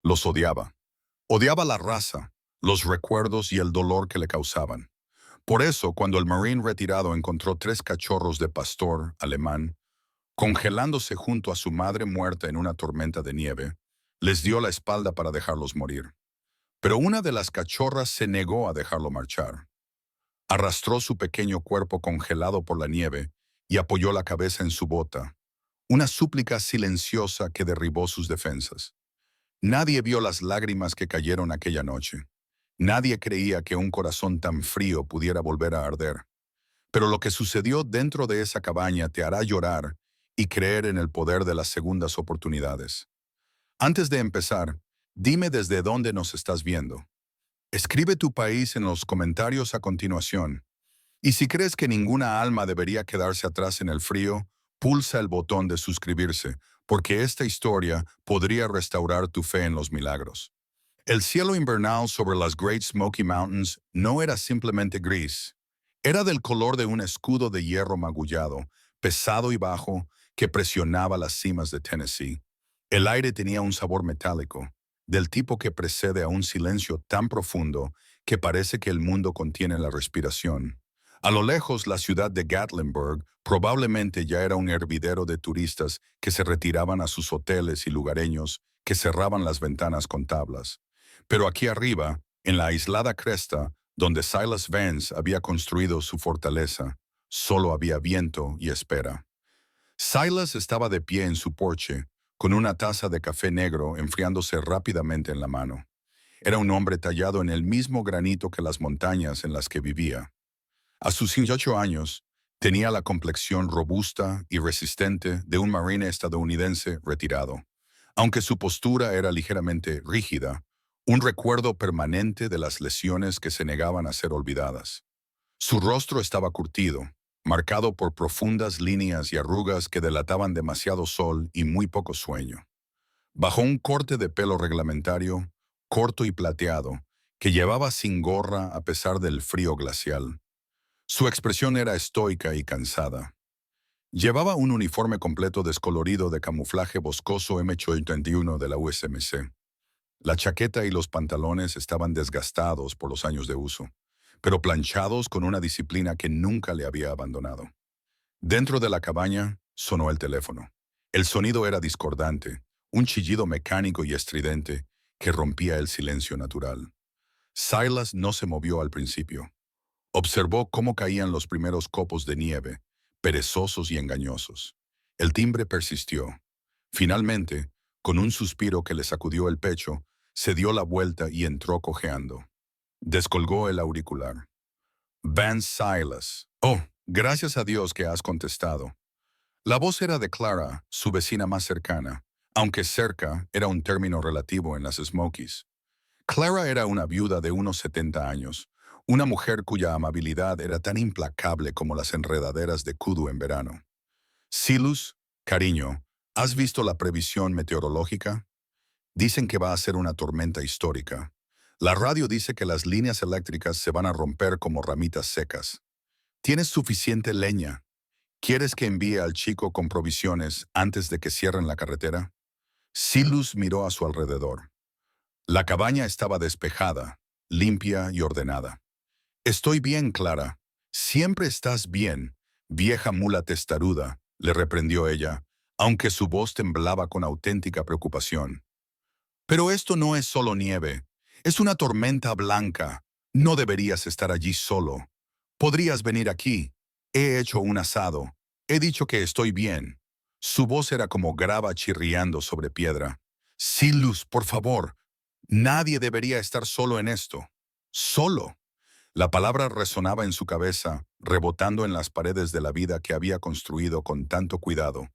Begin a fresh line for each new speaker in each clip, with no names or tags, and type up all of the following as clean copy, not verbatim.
Los odiaba. Odiaba la raza, los recuerdos y el dolor que le causaban. Por eso, cuando el Marine retirado encontró 3 cachorros de pastor alemán, congelándose junto a su madre muerta en una tormenta de nieve, les dio la espalda para dejarlos morir. Pero una de las cachorras se negó a dejarlo marchar. Arrastró su pequeño cuerpo congelado por la nieve y apoyó la cabeza en su bota, una súplica silenciosa que derribó sus defensas. Nadie vio las lágrimas que cayeron aquella noche. Nadie creía que un corazón tan frío pudiera volver a arder. Pero lo que sucedió dentro de esa cabaña te hará llorar y creer en el poder de las segundas oportunidades. Antes de empezar, dime desde dónde nos estás viendo. Escribe tu país en los comentarios a continuación. Y si crees que ninguna alma debería quedarse atrás en el frío, pulsa el botón de suscribirse, porque esta historia podría restaurar tu fe en los milagros. El cielo invernal sobre las Great Smoky Mountains no era simplemente gris. Era del color de un escudo de hierro magullado, pesado y bajo, que presionaba las cimas de Tennessee. El aire tenía un sabor metálico, del tipo que precede a un silencio tan profundo que parece que el mundo contiene la respiración. A lo lejos, la ciudad de Gatlinburg probablemente ya era un hervidero de turistas que se retiraban a sus hoteles y lugareños que cerraban las ventanas con tablas. Pero aquí arriba, en la aislada cresta, donde Silas Vance había construido su fortaleza, solo había viento y espera. Silas estaba de pie en su porche, con una taza de café negro enfriándose rápidamente en la mano. Era un hombre tallado en el mismo granito que las montañas en las que vivía. A sus 58 años, tenía la complexión robusta y resistente de un marine estadounidense retirado, aunque su postura era ligeramente rígida, un recuerdo permanente de las lesiones que se negaban a ser olvidadas. Su rostro estaba curtido, marcado por profundas líneas y arrugas que delataban demasiado sol y muy poco sueño. Bajo un corte de pelo reglamentario, corto y plateado, que llevaba sin gorra a pesar del frío glacial. Su expresión era estoica y cansada. Llevaba un uniforme completo descolorido de camuflaje boscoso M81 de la USMC. La chaqueta y los pantalones estaban desgastados por los años de uso, pero planchados con una disciplina que nunca le había abandonado. Dentro de la cabaña sonó el teléfono. El sonido era discordante, un chillido mecánico y estridente que rompía el silencio natural. Silas no se movió al principio. Observó cómo caían los primeros copos de nieve, perezosos y engañosos. El timbre persistió. Finalmente, con un suspiro que le sacudió el pecho, se dio la vuelta y entró cojeando. Descolgó el auricular. Vance Silas. Oh, gracias a Dios que has contestado. La voz era de Clara, su vecina más cercana, aunque cerca era un término relativo en las Smokies. Clara era una viuda de unos 70 años, una mujer cuya amabilidad era tan implacable como las enredaderas de kudu en verano. Silus, cariño, ¿has visto la previsión meteorológica? Dicen que va a ser una tormenta histórica. La radio dice que las líneas eléctricas se van a romper como ramitas secas. ¿Tienes suficiente leña? ¿Quieres que envíe al chico con provisiones antes de que cierren la carretera? Silus miró a su alrededor. La cabaña estaba despejada, limpia y ordenada. Estoy bien, Clara. Siempre estás bien, vieja mula testaruda, le reprendió ella, aunque su voz temblaba con auténtica preocupación. Pero esto no es solo nieve, es una tormenta blanca. No deberías estar allí solo. Podrías venir aquí. He hecho un asado. He dicho que estoy bien. Su voz era como grava chirriando sobre piedra. Silus, por favor. Nadie debería estar solo en esto. Solo. La palabra resonaba en su cabeza, rebotando en las paredes de la vida que había construido con tanto cuidado.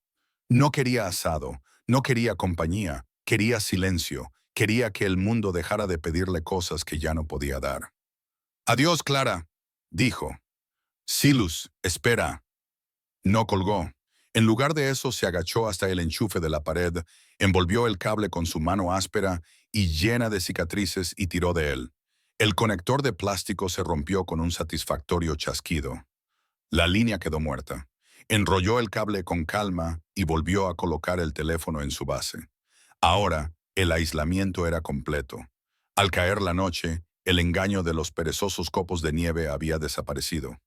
No quería asado, no quería compañía, quería silencio, quería que el mundo dejara de pedirle cosas que ya no podía dar. Adiós, Clara, dijo. Silus, espera. No colgó. En lugar de eso, se agachó hasta el enchufe de la pared, envolvió el cable con su mano áspera y llena de cicatrices y tiró de él. El conector de plástico se rompió con un satisfactorio chasquido. La línea quedó muerta. Enrolló el cable con calma y volvió a colocar el teléfono en su base. Ahora, El aislamiento era completo. Al caer la noche, el engaño de los perezosos copos de nieve había desaparecido.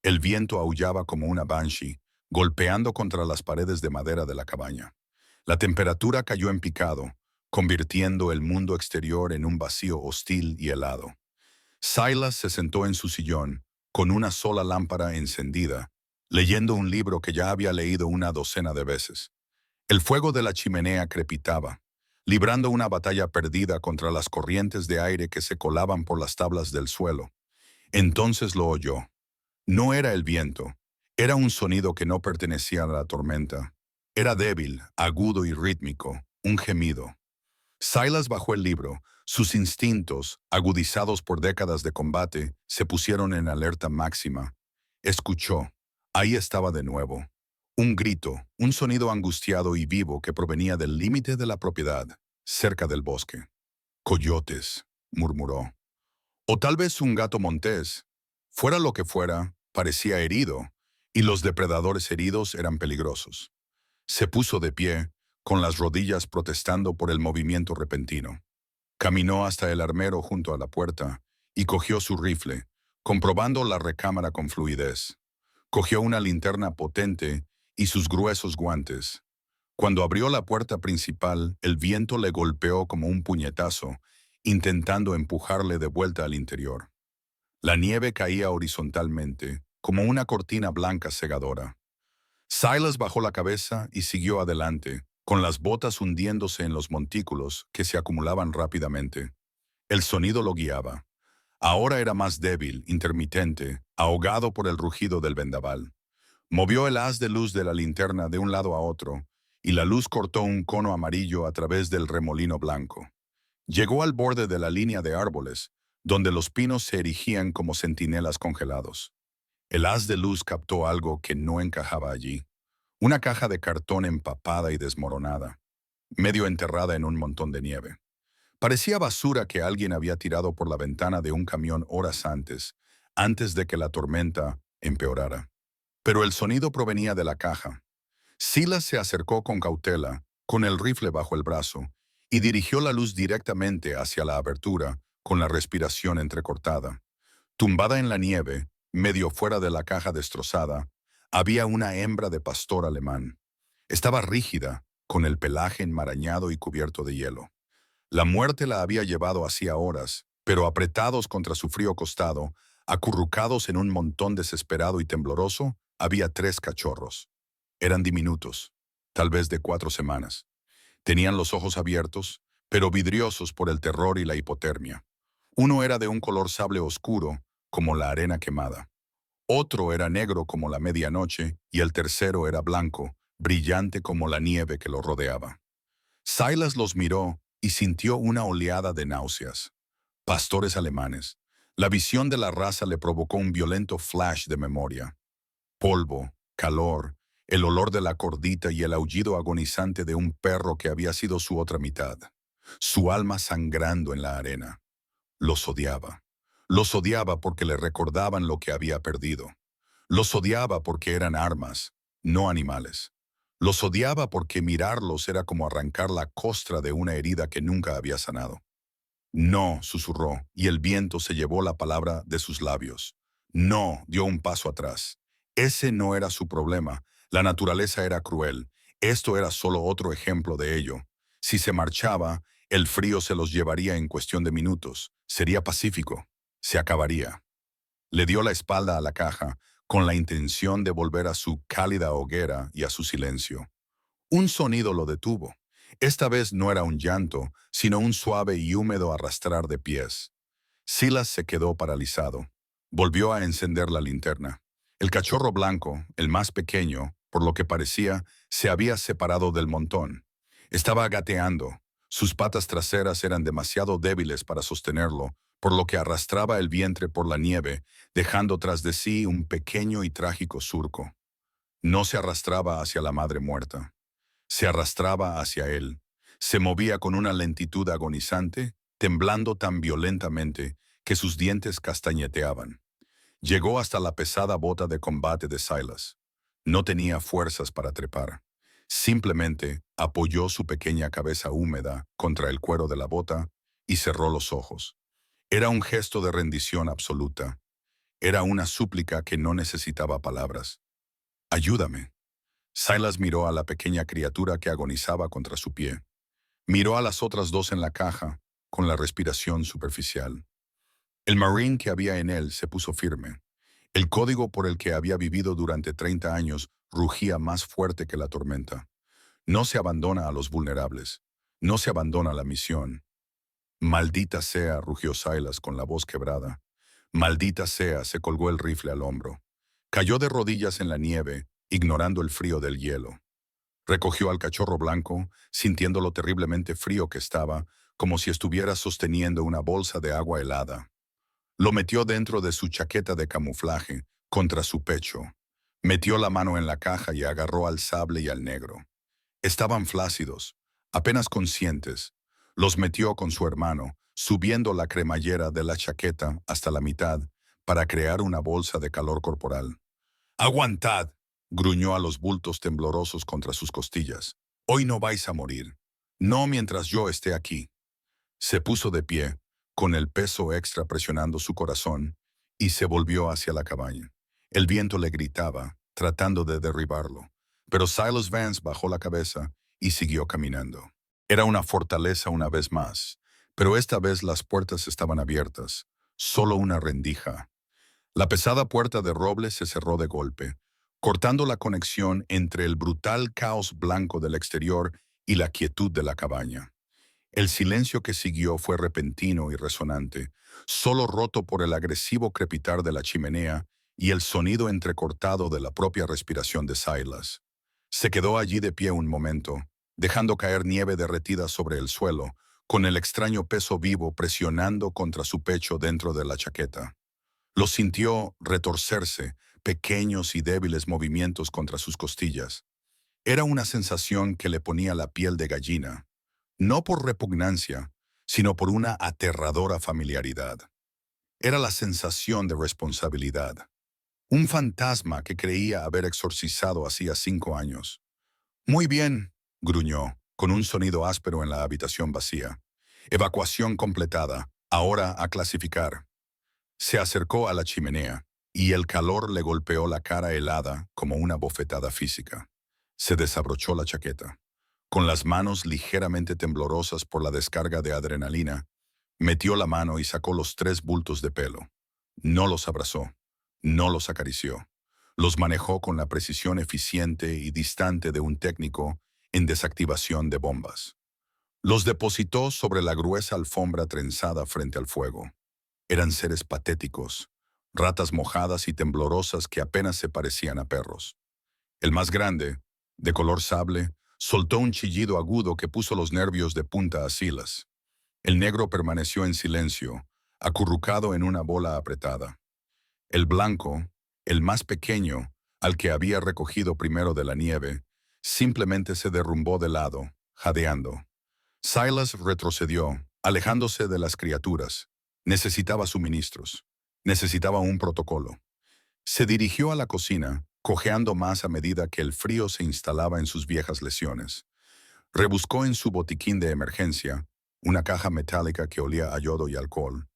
El viento aullaba como una banshee, golpeando contra las paredes de madera de la cabaña. La temperatura cayó en picado, convirtiendo el mundo exterior en un vacío hostil y helado. Silas se sentó en su sillón, con una sola lámpara encendida, leyendo un libro que ya había leído una docena de veces. El fuego de la chimenea crepitaba, librando una batalla perdida contra las corrientes de aire que se colaban por las tablas del suelo. Entonces lo oyó. No era el viento, era un sonido que no pertenecía a la tormenta. Era débil, agudo y rítmico, un gemido. Silas bajó el libro. Sus instintos, agudizados por décadas de combate, se pusieron en alerta máxima. Escuchó. Ahí estaba de nuevo. Un grito, un sonido angustiado y vivo que provenía del límite de la propiedad, cerca del bosque. «Coyotes», murmuró. O tal vez un gato montés. Fuera lo que fuera, parecía herido, y los depredadores heridos eran peligrosos. Se puso de pie, con las rodillas protestando por el movimiento repentino. Caminó hasta el armero junto a la puerta y cogió su rifle, comprobando la recámara con fluidez. Cogió una linterna potente y sus gruesos guantes. Cuando abrió la puerta principal, el viento le golpeó como un puñetazo, intentando empujarle de vuelta al interior. La nieve caía horizontalmente, como una cortina blanca cegadora. Silas bajó la cabeza y siguió adelante, con las botas hundiéndose en los montículos que se acumulaban rápidamente. El sonido lo guiaba. Ahora era más débil, intermitente, ahogado por el rugido del vendaval. Movió el haz de luz de la linterna de un lado a otro, y la luz cortó un cono amarillo a través del remolino blanco. Llegó al borde de la línea de árboles, donde los pinos se erigían como centinelas congelados. El haz de luz captó algo que no encajaba allí. Una caja de cartón empapada y desmoronada, medio enterrada en un montón de nieve. Parecía basura que alguien había tirado por la ventana de un camión horas antes de que la tormenta empeorara. Pero el sonido provenía de la caja. Silas se acercó con cautela, con el rifle bajo el brazo, y dirigió la luz directamente hacia la abertura, con la respiración entrecortada. Tumbada en la nieve, medio fuera de la caja destrozada, había una hembra de pastor alemán. Estaba rígida, con el pelaje enmarañado y cubierto de hielo. La muerte la había llevado hacía horas, pero apretados contra su frío costado, acurrucados en un montón desesperado y tembloroso, había 3 cachorros. Eran diminutos, tal vez de 4 semanas. Tenían los ojos abiertos, pero vidriosos por el terror y la hipotermia. Uno era de un color sable oscuro, como la arena quemada. Otro era negro como la medianoche y el tercero era blanco, brillante como la nieve que lo rodeaba. Silas los miró y sintió una oleada de náuseas. Pastores alemanes. La visión de la raza le provocó un violento flash de memoria. Polvo, calor, el olor de la cordita y el aullido agonizante de un perro que había sido su otra mitad. Su alma sangrando en la arena. Los odiaba. Los odiaba porque le recordaban lo que había perdido. Los odiaba porque eran armas, no animales. Los odiaba porque mirarlos era como arrancar la costra de una herida que nunca había sanado. No, susurró, y el viento se llevó la palabra de sus labios. No, dio un paso atrás. Ese no era su problema. La naturaleza era cruel. Esto era solo otro ejemplo de ello. Si se marchaba, el frío se los llevaría en cuestión de minutos. Sería pacífico. Se acabaría. Le dio la espalda a la caja, con la intención de volver a su cálida hoguera y a su silencio. Un sonido lo detuvo. Esta vez no era un llanto, sino un suave y húmedo arrastrar de pies. Silas se quedó paralizado. Volvió a encender la linterna. El cachorro blanco, el más pequeño, por lo que parecía, se había separado del montón. Estaba gateando. Sus patas traseras eran demasiado débiles para sostenerlo, por lo que arrastraba el vientre por la nieve, dejando tras de sí un pequeño y trágico surco. No se arrastraba hacia la madre muerta. Se arrastraba hacia él. Se movía con una lentitud agonizante, temblando tan violentamente que sus dientes castañeteaban. Llegó hasta la pesada bota de combate de Silas. No tenía fuerzas para trepar. Simplemente apoyó su pequeña cabeza húmeda contra el cuero de la bota y cerró los ojos. Era un gesto de rendición absoluta. Era una súplica que no necesitaba palabras. «Ayúdame». Silas miró a la pequeña criatura que agonizaba contra su pie. Miró a las otras dos en la caja, con la respiración superficial. El Marine que había en él se puso firme. El código por el que había vivido durante 30 años rugía más fuerte que la tormenta. No se abandona a los vulnerables. No se abandona la misión. «Maldita sea», rugió Silas con la voz quebrada. «Maldita sea», se colgó el rifle al hombro. Cayó de rodillas en la nieve, ignorando el frío del hielo. Recogió al cachorro blanco, sintiendo lo terriblemente frío que estaba, como si estuviera sosteniendo una bolsa de agua helada. Lo metió dentro de su chaqueta de camuflaje, contra su pecho. Metió la mano en la caja y agarró al sable y al negro. Estaban flácidos, apenas conscientes. Los metió con su hermano, subiendo la cremallera de la chaqueta hasta la mitad, para crear una bolsa de calor corporal. «¡Aguantad!», gruñó a los bultos temblorosos contra sus costillas. «Hoy no vais a morir. No mientras yo esté aquí». Se puso de pie, con el peso extra presionando su corazón, y se volvió hacia la cabaña. El viento le gritaba, tratando de derribarlo, pero Silas Vance bajó la cabeza y siguió caminando. Era una fortaleza una vez más, pero esta vez las puertas estaban abiertas, solo una rendija. La pesada puerta de roble se cerró de golpe, cortando la conexión entre el brutal caos blanco del exterior y la quietud de la cabaña. El silencio que siguió fue repentino y resonante, solo roto por el agresivo crepitar de la chimenea y el sonido entrecortado de la propia respiración de Silas. Se quedó allí de pie un momento, dejando caer nieve derretida sobre el suelo, con el extraño peso vivo presionando contra su pecho dentro de la chaqueta. Lo sintió retorcerse, pequeños y débiles movimientos contra sus costillas. Era una sensación que le ponía la piel de gallina, no por repugnancia, sino por una aterradora familiaridad. Era la sensación de responsabilidad. Un fantasma que creía haber exorcizado hacía 5 años. «Muy bien», gruñó, con un sonido áspero en la habitación vacía. «Evacuación completada. Ahora a clasificar». Se acercó a la chimenea, y el calor le golpeó la cara helada como una bofetada física. Se desabrochó la chaqueta. Con las manos ligeramente temblorosas por la descarga de adrenalina, metió la mano y sacó los 3 bultos de pelo. No los abrazó, no los acarició. Los manejó con la precisión eficiente y distante de un técnico en desactivación de bombas. Los depositó sobre la gruesa alfombra trenzada frente al fuego. Eran seres patéticos, ratas mojadas y temblorosas que apenas se parecían a perros. El más grande, de color sable, soltó un chillido agudo que puso los nervios de punta a Silas. El negro permaneció en silencio, acurrucado en una bola apretada. El blanco, el más pequeño, al que había recogido primero de la nieve, simplemente se derrumbó de lado, jadeando. Silas retrocedió, alejándose de las criaturas. Necesitaba suministros. Necesitaba un protocolo. Se dirigió a la cocina, cojeando más a medida que el frío se instalaba en sus viejas lesiones. Rebuscó en su botiquín de emergencia, una caja metálica que olía a yodo y alcohol.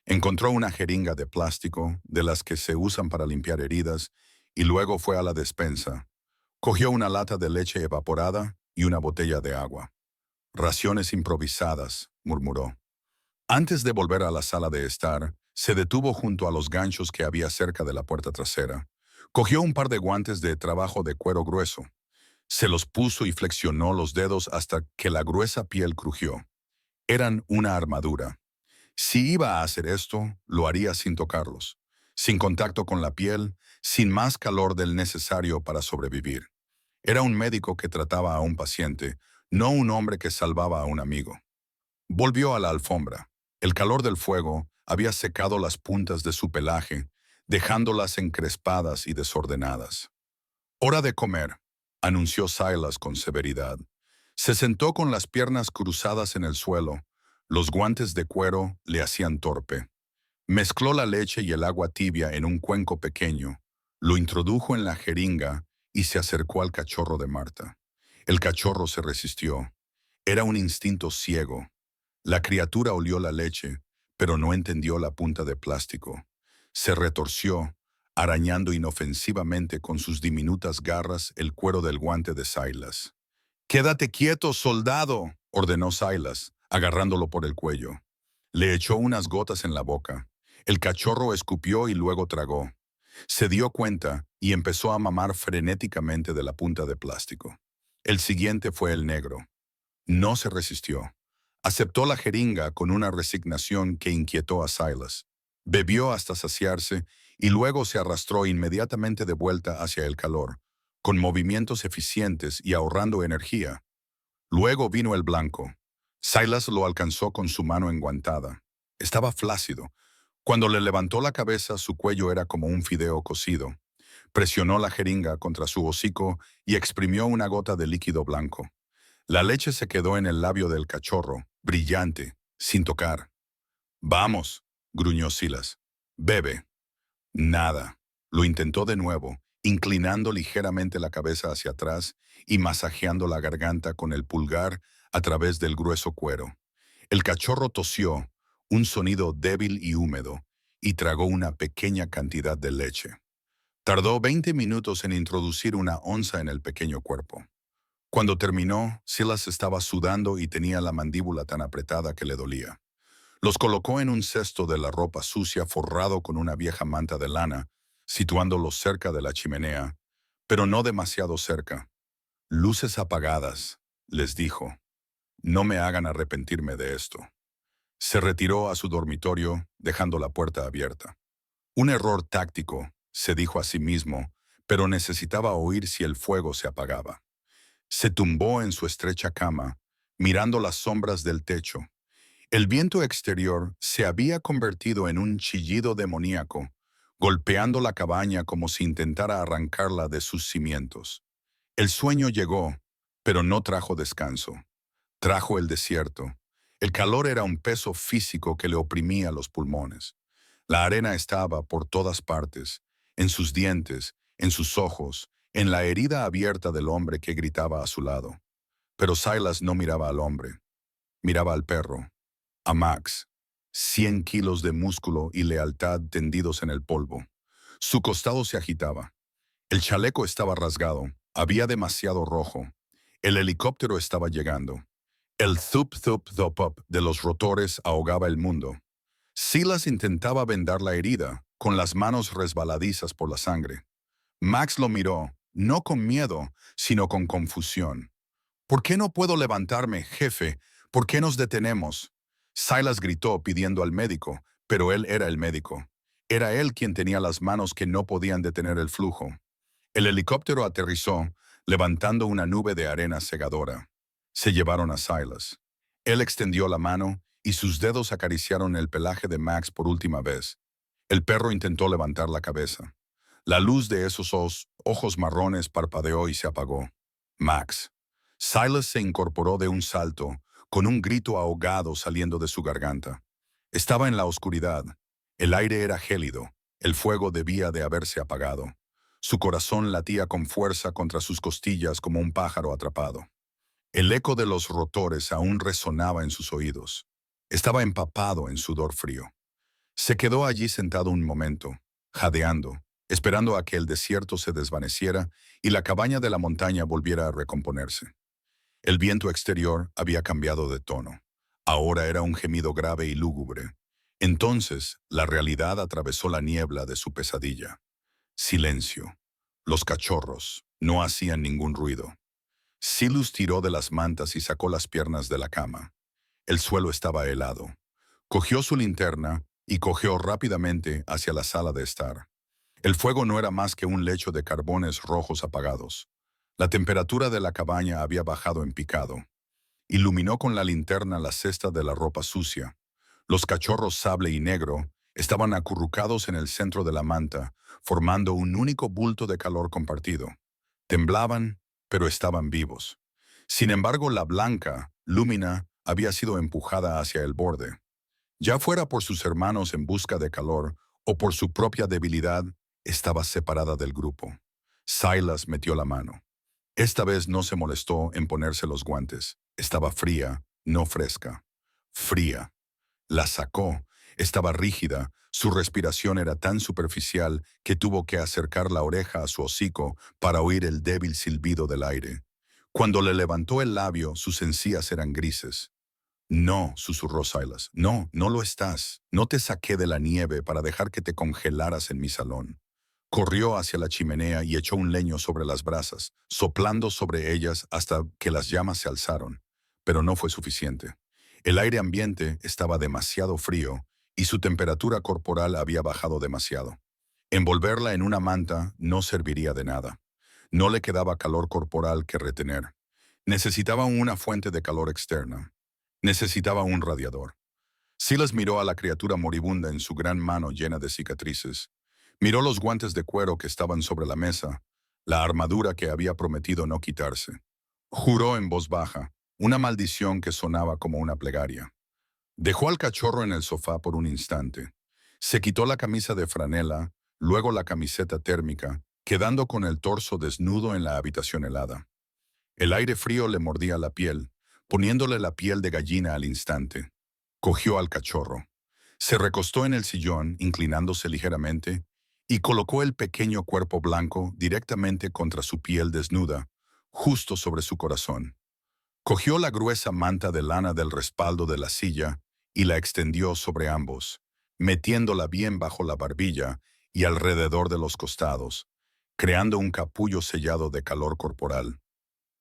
Encontró una jeringa de plástico, de las que se usan para limpiar heridas, y luego fue a la despensa. Cogió una lata de leche evaporada y una botella de agua. «Raciones improvisadas», murmuró. Antes de volver a la sala de estar, se detuvo junto a los ganchos que había cerca de la puerta trasera. Cogió un par de guantes de trabajo de cuero grueso. Se los puso y flexionó los dedos hasta que la gruesa piel crujió. Eran una armadura. Si iba a hacer esto, lo haría sin tocarlos, sin contacto con la piel, sin más calor del necesario para sobrevivir. Era un médico que trataba a un paciente, no un hombre que salvaba a un amigo. Volvió a la alfombra. El calor del fuego había secado las puntas de su pelaje, dejándolas encrespadas y desordenadas. «Hora de comer», anunció Silas con severidad. Se sentó con las piernas cruzadas en el suelo. Los guantes de cuero le hacían torpe. Mezcló la leche y el agua tibia en un cuenco pequeño, lo introdujo en la jeringa y se acercó al cachorro de Marta. El cachorro se resistió. Era un instinto ciego. La criatura olió la leche, pero no entendió la punta de plástico. Se retorció, arañando inofensivamente con sus diminutas garras el cuero del guante de Silas. «¡Quédate quieto, soldado!», ordenó Silas, agarrándolo por el cuello. Le echó unas gotas en la boca. El cachorro escupió y luego tragó. Se dio cuenta y empezó a mamar frenéticamente de la punta de plástico. El siguiente fue el negro. No se resistió. Aceptó la jeringa con una resignación que inquietó a Silas. Bebió hasta saciarse y luego se arrastró inmediatamente de vuelta hacia el calor, con movimientos eficientes y ahorrando energía. Luego vino el blanco. Silas lo alcanzó con su mano enguantada. Estaba flácido. Cuando le levantó la cabeza, su cuello era como un fideo cocido. Presionó la jeringa contra su hocico y exprimió una gota de líquido blanco. La leche se quedó en el labio del cachorro, brillante, sin tocar. «Vamos», gruñó Silas. «Bebe». Nada. Lo intentó de nuevo, inclinando ligeramente la cabeza hacia atrás y masajeando la garganta con el pulgar a través del grueso cuero. El cachorro tosió, un sonido débil y húmedo, y tragó una pequeña cantidad de leche. Tardó 20 minutos en introducir una onza en el pequeño cuerpo. Cuando terminó, Silas estaba sudando y tenía la mandíbula tan apretada que le dolía. Los colocó en un cesto de la ropa sucia forrado con una vieja manta de lana, situándolos cerca de la chimenea, pero no demasiado cerca. «Luces apagadas», les dijo. «No me hagan arrepentirme de esto». Se retiró a su dormitorio, dejando la puerta abierta. Un error táctico, se dijo a sí mismo, pero necesitaba oír si el fuego se apagaba. Se tumbó en su estrecha cama, mirando las sombras del techo. El viento exterior se había convertido en un chillido demoníaco, golpeando la cabaña como si intentara arrancarla de sus cimientos. El sueño llegó, pero no trajo descanso. Trajo el desierto. El calor era un peso físico que le oprimía los pulmones. La arena estaba por todas partes, en sus dientes, en sus ojos, en la herida abierta del hombre que gritaba a su lado. Pero Silas no miraba al hombre, miraba al perro, a Max, 100 kilos de músculo y lealtad tendidos en el polvo. Su costado se agitaba. El chaleco estaba rasgado, había demasiado rojo. El helicóptero estaba llegando. El thup-thup-thup-up de los rotores ahogaba el mundo. Silas intentaba vendar la herida, con las manos resbaladizas por la sangre. Max lo miró, no con miedo, sino con confusión. «¿Por qué no puedo levantarme, jefe? ¿Por qué nos detenemos?». Silas gritó pidiendo al médico, pero él era el médico. Era él quien tenía las manos que no podían detener el flujo. El helicóptero aterrizó, levantando una nube de arena cegadora. Se llevaron a Silas. Él extendió la mano y sus dedos acariciaron el pelaje de Max por última vez. El perro intentó levantar la cabeza. La luz de esos ojos marrones parpadeó y se apagó. «Max». Silas se incorporó de un salto, con un grito ahogado saliendo de su garganta. Estaba en la oscuridad. El aire era gélido. El fuego debía de haberse apagado. Su corazón latía con fuerza contra sus costillas como un pájaro atrapado. El eco de los rotores aún resonaba en sus oídos. Estaba empapado en sudor frío. Se quedó allí sentado un momento, jadeando, esperando a que el desierto se desvaneciera y la cabaña de la montaña volviera a recomponerse. El viento exterior había cambiado de tono. Ahora era un gemido grave y lúgubre. Entonces, la realidad atravesó la niebla de su pesadilla. Silencio. Los cachorros no hacían ningún ruido. Silas tiró de las mantas y sacó las piernas de la cama. El suelo estaba helado. Cogió su linterna y cojeó rápidamente hacia la sala de estar. El fuego no era más que un lecho de carbones rojos apagados. La temperatura de la cabaña había bajado en picado. Iluminó con la linterna la cesta de la ropa sucia. Los cachorros sable y negro estaban acurrucados en el centro de la manta, formando un único bulto de calor compartido. Temblaban, pero estaban vivos. Sin embargo, la blanca, Lumina, había sido empujada hacia el borde. Ya fuera por sus hermanos en busca de calor o por su propia debilidad, estaba separada del grupo. Silas metió la mano. Esta vez no se molestó en ponerse los guantes. Estaba fría, no fresca. Fría. La sacó. Estaba rígida. Su respiración era tan superficial que tuvo que acercar la oreja a su hocico para oír el débil silbido del aire. Cuando le levantó el labio, sus encías eran grises. No, susurró Silas. No, no lo estás. No te saqué de la nieve para dejar que te congelaras en mi salón. Corrió hacia la chimenea y echó un leño sobre las brasas, soplando sobre ellas hasta que las llamas se alzaron. Pero no fue suficiente. El aire ambiente estaba demasiado frío y su temperatura corporal había bajado demasiado. Envolverla en una manta no serviría de nada. No le quedaba calor corporal que retener. Necesitaba una fuente de calor externa. Necesitaba un radiador. Silas miró a la criatura moribunda en su gran mano llena de cicatrices. Miró los guantes de cuero que estaban sobre la mesa, la armadura que había prometido no quitarse. Juró en voz baja, una maldición que sonaba como una plegaria. Dejó al cachorro en el sofá por un instante. Se quitó la camisa de franela, luego la camiseta térmica, quedando con el torso desnudo en la habitación helada. El aire frío le mordía la piel, poniéndole la piel de gallina al instante. Cogió al cachorro. Se recostó en el sillón, inclinándose ligeramente, y colocó el pequeño cuerpo blanco directamente contra su piel desnuda, justo sobre su corazón. Cogió la gruesa manta de lana del respaldo de la silla y la extendió sobre ambos, metiéndola bien bajo la barbilla y alrededor de los costados, creando un capullo sellado de calor corporal.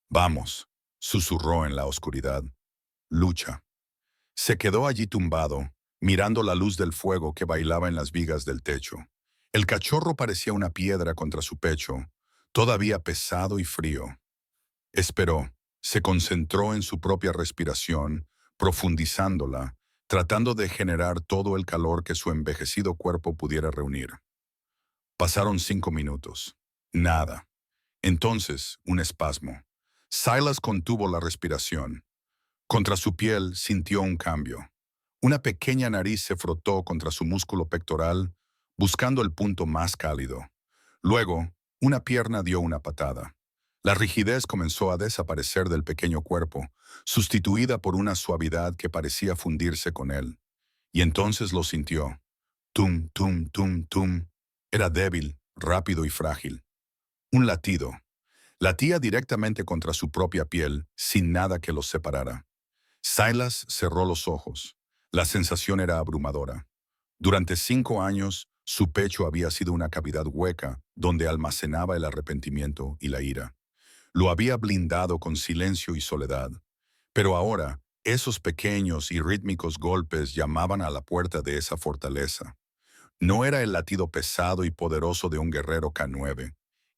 Vamos, susurró en la oscuridad. Lucha. Se quedó allí tumbado, mirando la luz del fuego que bailaba en las vigas del techo. El cachorro parecía una piedra contra su pecho, todavía pesado y frío. Esperó, se concentró en su propia respiración, profundizándola, tratando de generar todo el calor que su envejecido cuerpo pudiera reunir. Pasaron 5 minutos. Nada. Entonces, un espasmo. Silas contuvo la respiración. Contra su piel sintió un cambio. Una pequeña nariz se frotó contra su músculo pectoral, buscando el punto más cálido. Luego, una pierna dio una patada. La rigidez comenzó a desaparecer del pequeño cuerpo, sustituida por una suavidad que parecía fundirse con él. Y entonces lo sintió. Tum, tum, tum, tum. Era débil, rápido y frágil. Un latido. Latía directamente contra su propia piel, sin nada que los separara. Silas cerró los ojos. La sensación era abrumadora. Durante 5 años, su pecho había sido una cavidad hueca donde almacenaba el arrepentimiento y la ira. Lo había blindado con silencio y soledad. Pero ahora, esos pequeños y rítmicos golpes llamaban a la puerta de esa fortaleza. No era el latido pesado y poderoso de un guerrero K9.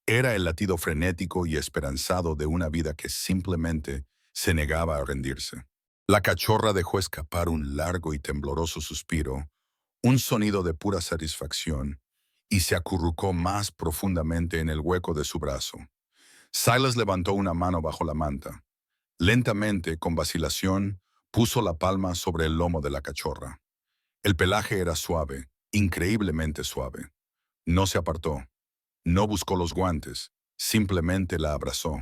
Era el latido frenético y esperanzado de una vida que simplemente se negaba a rendirse. La cachorra dejó escapar un largo y tembloroso suspiro, un sonido de pura satisfacción, y se acurrucó más profundamente en el hueco de su brazo. Silas levantó una mano bajo la manta. Lentamente, con vacilación, puso la palma sobre el lomo de la cachorra. El pelaje era suave, increíblemente suave. No se apartó. No buscó los guantes, simplemente la abrazó.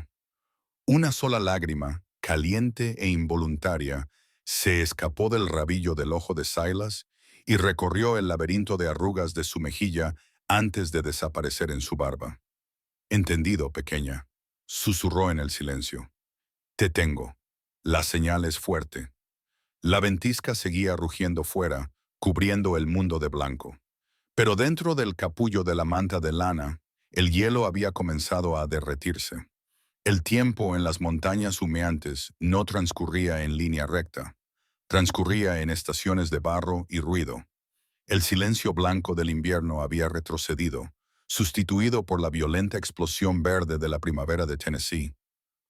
Una sola lágrima, caliente e involuntaria, se escapó del rabillo del ojo de Silas y recorrió el laberinto de arrugas de su mejilla antes de desaparecer en su barba. Entendido, pequeña, susurró en el silencio. Te tengo. La señal es fuerte. La ventisca seguía rugiendo fuera, cubriendo el mundo de blanco. Pero dentro del capullo de la manta de lana, el hielo había comenzado a derretirse. El tiempo en las montañas humeantes no transcurría en línea recta. Transcurría en estaciones de barro y ruido. El silencio blanco del invierno había retrocedido, sustituido por la violenta explosión verde de la primavera de Tennessee.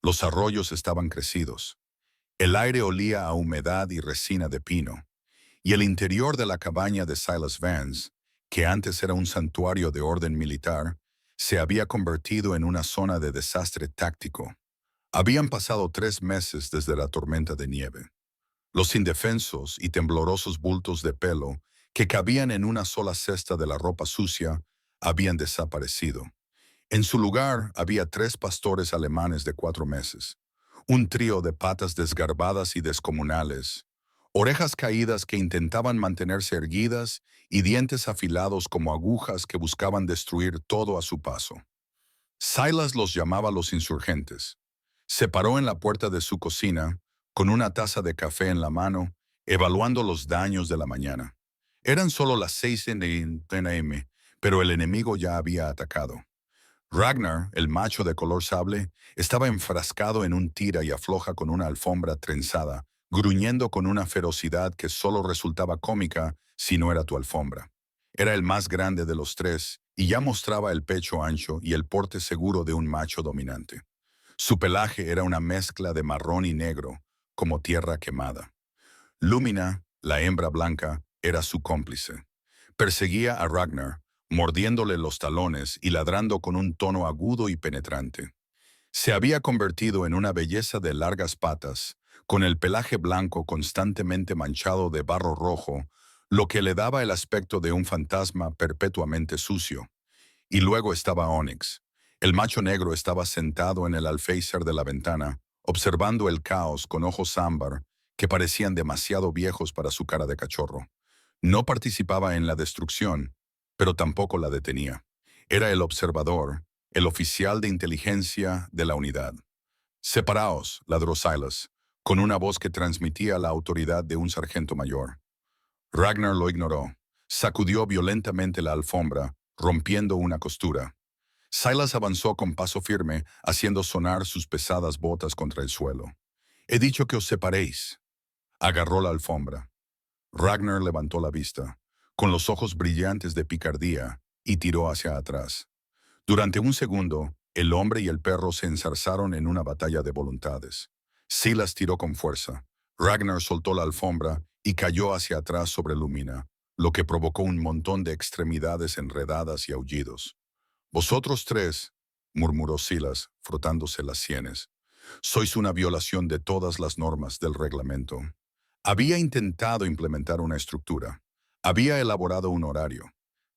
Los arroyos estaban crecidos. El aire olía a humedad y resina de pino. Y el interior de la cabaña de Silas Vance, que antes era un santuario de orden militar, se había convertido en una zona de desastre táctico. Habían pasado 3 meses desde la tormenta de nieve. Los indefensos y temblorosos bultos de pelo que cabían en una sola cesta de la ropa sucia habían desaparecido. En su lugar había 3 pastores alemanes de 4 meses, un trío de patas desgarbadas y descomunales, orejas caídas que intentaban mantenerse erguidas y dientes afilados como agujas que buscaban destruir todo a su paso. Silas los llamaba los insurgentes. Se paró en la puerta de su cocina, con una taza de café en la mano, evaluando los daños de la mañana. Eran solo las 6 p.m., pero el enemigo ya había atacado. Ragnar, el macho de color sable, estaba enfrascado en un tira y afloja con una alfombra trenzada, gruñendo con una ferocidad que solo resultaba cómica si no era tu alfombra. Era el más grande de los tres y ya mostraba el pecho ancho y el porte seguro de un macho dominante. Su pelaje era una mezcla de marrón y negro, como tierra quemada. Lumina, la hembra blanca, era su cómplice. Perseguía a Ragnar, mordiéndole los talones y ladrando con un tono agudo y penetrante. Se había convertido en una belleza de largas patas, con el pelaje blanco constantemente manchado de barro rojo, lo que le daba el aspecto de un fantasma perpetuamente sucio. Y luego estaba Onyx. El macho negro estaba sentado en el alféizar de la ventana, observando el caos con ojos ámbar que parecían demasiado viejos para su cara de cachorro. No participaba en la destrucción, pero tampoco la detenía. Era el observador, el oficial de inteligencia de la unidad. «Separaos», ladró Silas, con una voz que transmitía la autoridad de un sargento mayor. Ragnar lo ignoró. Sacudió violentamente la alfombra, rompiendo una costura. Silas avanzó con paso firme, haciendo sonar sus pesadas botas contra el suelo. «He dicho que os separéis». Agarró la alfombra. Ragnar levantó la vista, con los ojos brillantes de picardía, y tiró hacia atrás. Durante un segundo, el hombre y el perro se enzarzaron en una batalla de voluntades. Silas tiró con fuerza. Ragnar soltó la alfombra y cayó hacia atrás sobre Lumina, lo que provocó un montón de extremidades enredadas y aullidos. «Vosotros tres», murmuró Silas, frotándose las sienes, «sois una violación de todas las normas del reglamento». Había intentado implementar una estructura. Había elaborado un horario.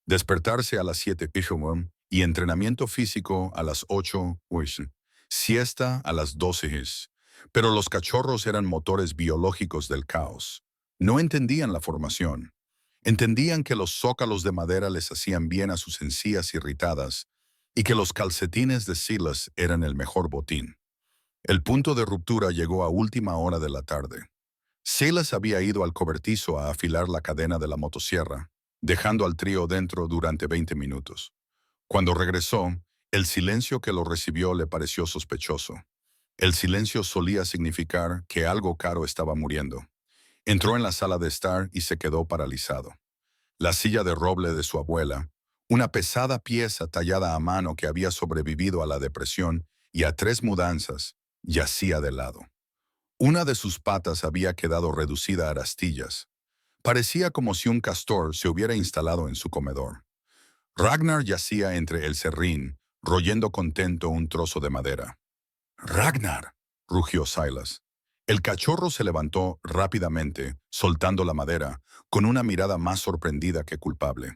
Despertarse a las 7 p.m. y entrenamiento físico a las 8 p.m. Siesta a las 12 p.m. Pero los cachorros eran motores biológicos del caos. No entendían la formación. Entendían que los zócalos de madera les hacían bien a sus encías irritadas y que los calcetines de Silas eran el mejor botín. El punto de ruptura llegó a última hora de la tarde. Silas había ido al cobertizo a afilar la cadena de la motosierra, dejando al trío dentro durante 20 minutos. Cuando regresó, el silencio que lo recibió le pareció sospechoso. El silencio solía significar que algo caro estaba muriendo. Entró en la sala de estar y se quedó paralizado. La silla de roble de su abuela, una pesada pieza tallada a mano que había sobrevivido a la depresión y a 3 mudanzas, yacía de lado. Una de sus patas había quedado reducida a astillas. Parecía como si un castor se hubiera instalado en su comedor. Ragnar yacía entre el serrín, royendo contento un trozo de madera. «¡Ragnar!», rugió Silas. El cachorro se levantó rápidamente, soltando la madera, con una mirada más sorprendida que culpable.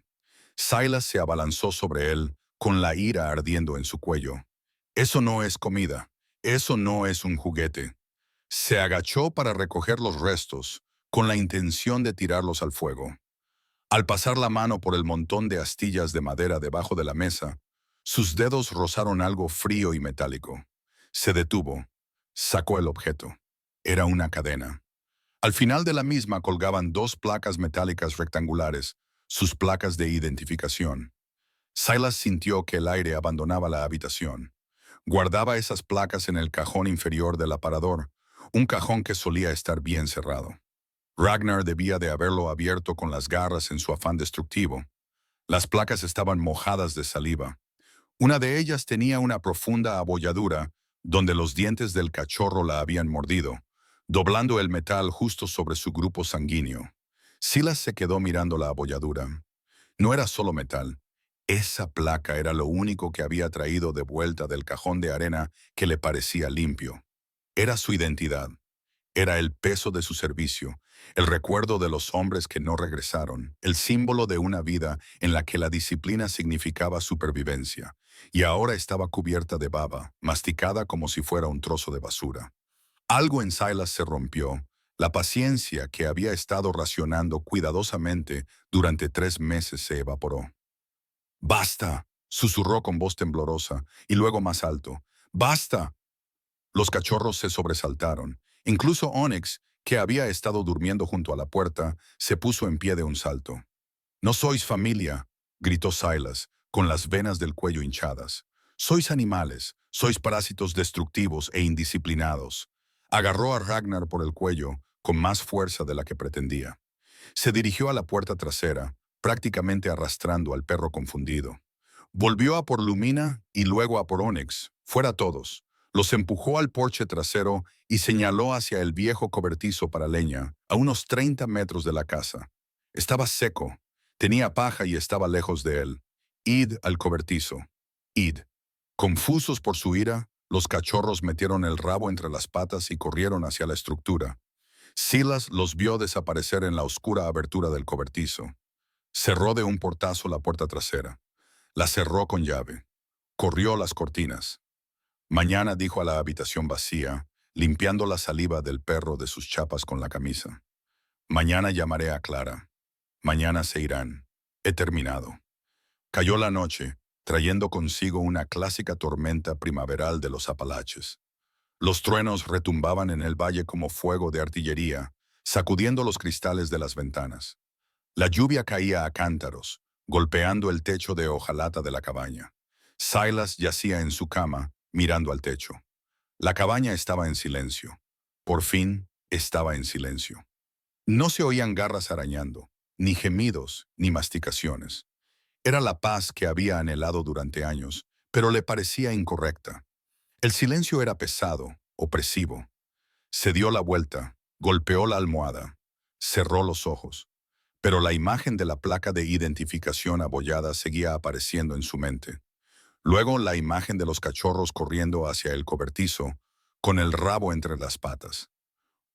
Silas se abalanzó sobre él, con la ira ardiendo en su cuello. «Eso no es comida. Eso no es un juguete». Se agachó para recoger los restos, con la intención de tirarlos al fuego. Al pasar la mano por el montón de astillas de madera debajo de la mesa, sus dedos rozaron algo frío y metálico. Se detuvo. Sacó el objeto. Era una cadena. Al final de la misma colgaban 2 placas metálicas rectangulares, sus placas de identificación. Silas sintió que el aire abandonaba la habitación. Guardaba esas placas en el cajón inferior del aparador, un cajón que solía estar bien cerrado. Ragnar debía de haberlo abierto con las garras en su afán destructivo. Las placas estaban mojadas de saliva. Una de ellas tenía una profunda abolladura donde los dientes del cachorro la habían mordido, doblando el metal justo sobre su grupo sanguíneo. Silas se quedó mirando la abolladura. No era solo metal. Esa placa era lo único que había traído de vuelta del cajón de arena que le parecía limpio. Era su identidad. Era el peso de su servicio, el recuerdo de los hombres que no regresaron, el símbolo de una vida en la que la disciplina significaba supervivencia, y ahora estaba cubierta de baba, masticada como si fuera un trozo de basura. Algo en Silas se rompió. La paciencia que había estado racionando cuidadosamente durante 3 meses se evaporó. ¡Basta!, susurró con voz temblorosa, y luego más alto. ¡Basta! Los cachorros se sobresaltaron. Incluso Onyx, que había estado durmiendo junto a la puerta, se puso en pie de un salto. «No sois familia», gritó Silas, con las venas del cuello hinchadas. «Sois animales, sois parásitos destructivos e indisciplinados». Agarró a Ragnar por el cuello, con más fuerza de la que pretendía. Se dirigió a la puerta trasera, prácticamente arrastrando al perro confundido. Volvió a por Lumina y luego a por Onyx. Fuera todos. Los empujó al porche trasero y señaló hacia el viejo cobertizo para leña, a unos 30 metros de la casa. Estaba seco, tenía paja y estaba lejos de él. Id al cobertizo. Id. Confusos por su ira, los cachorros metieron el rabo entre las patas y corrieron hacia la estructura. Silas los vio desaparecer en la oscura abertura del cobertizo. Cerró de un portazo la puerta trasera. La cerró con llave. Corrió las cortinas. Mañana, dijo a la habitación vacía, limpiando la saliva del perro de sus chapas con la camisa. Mañana llamaré a Clara. Mañana se irán. He terminado. Cayó la noche, trayendo consigo una clásica tormenta primaveral de los Apalaches. Los truenos retumbaban en el valle como fuego de artillería, sacudiendo los cristales de las ventanas. La lluvia caía a cántaros, golpeando el techo de hojalata de la cabaña. Silas yacía en su cama, mirando al techo. La cabaña estaba en silencio. Por fin, estaba en silencio. No se oían garras arañando, ni gemidos, ni masticaciones. Era la paz que había anhelado durante años, pero le parecía incorrecta. El silencio era pesado, opresivo. Se dio la vuelta, golpeó la almohada, cerró los ojos. Pero la imagen de la placa de identificación abollada seguía apareciendo en su mente. Luego la imagen de los cachorros corriendo hacia el cobertizo, con el rabo entre las patas.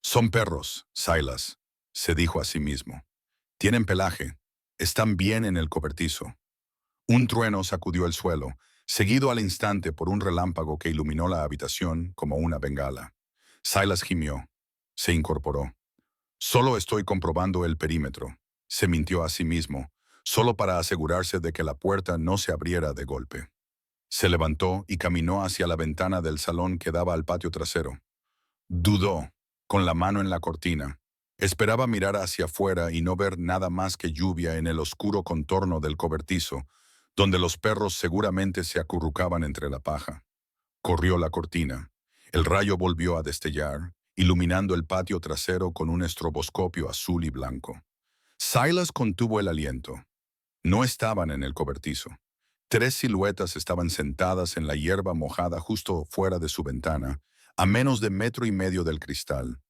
«Son perros, Silas», se dijo a sí mismo. «Tienen pelaje. Están bien en el cobertizo». Un trueno sacudió el suelo, seguido al instante por un relámpago que iluminó la habitación como una bengala. Silas gimió. Se incorporó. «Solo estoy comprobando el perímetro», se mintió a sí mismo, solo para asegurarse de que la puerta no se abriera de golpe. Se levantó y caminó hacia la ventana del salón que daba al patio trasero. Dudó, con la mano en la cortina. Esperaba mirar hacia afuera y no ver nada más que lluvia en el oscuro contorno del cobertizo, donde los perros seguramente se acurrucaban entre la paja. Corrió la cortina. El rayo volvió a destellar, iluminando el patio trasero con un estroboscopio azul y blanco. Silas contuvo el aliento. No estaban en el cobertizo. 3 siluetas estaban sentadas en la hierba mojada justo fuera de su ventana, a menos de 1,5 metros del cristal.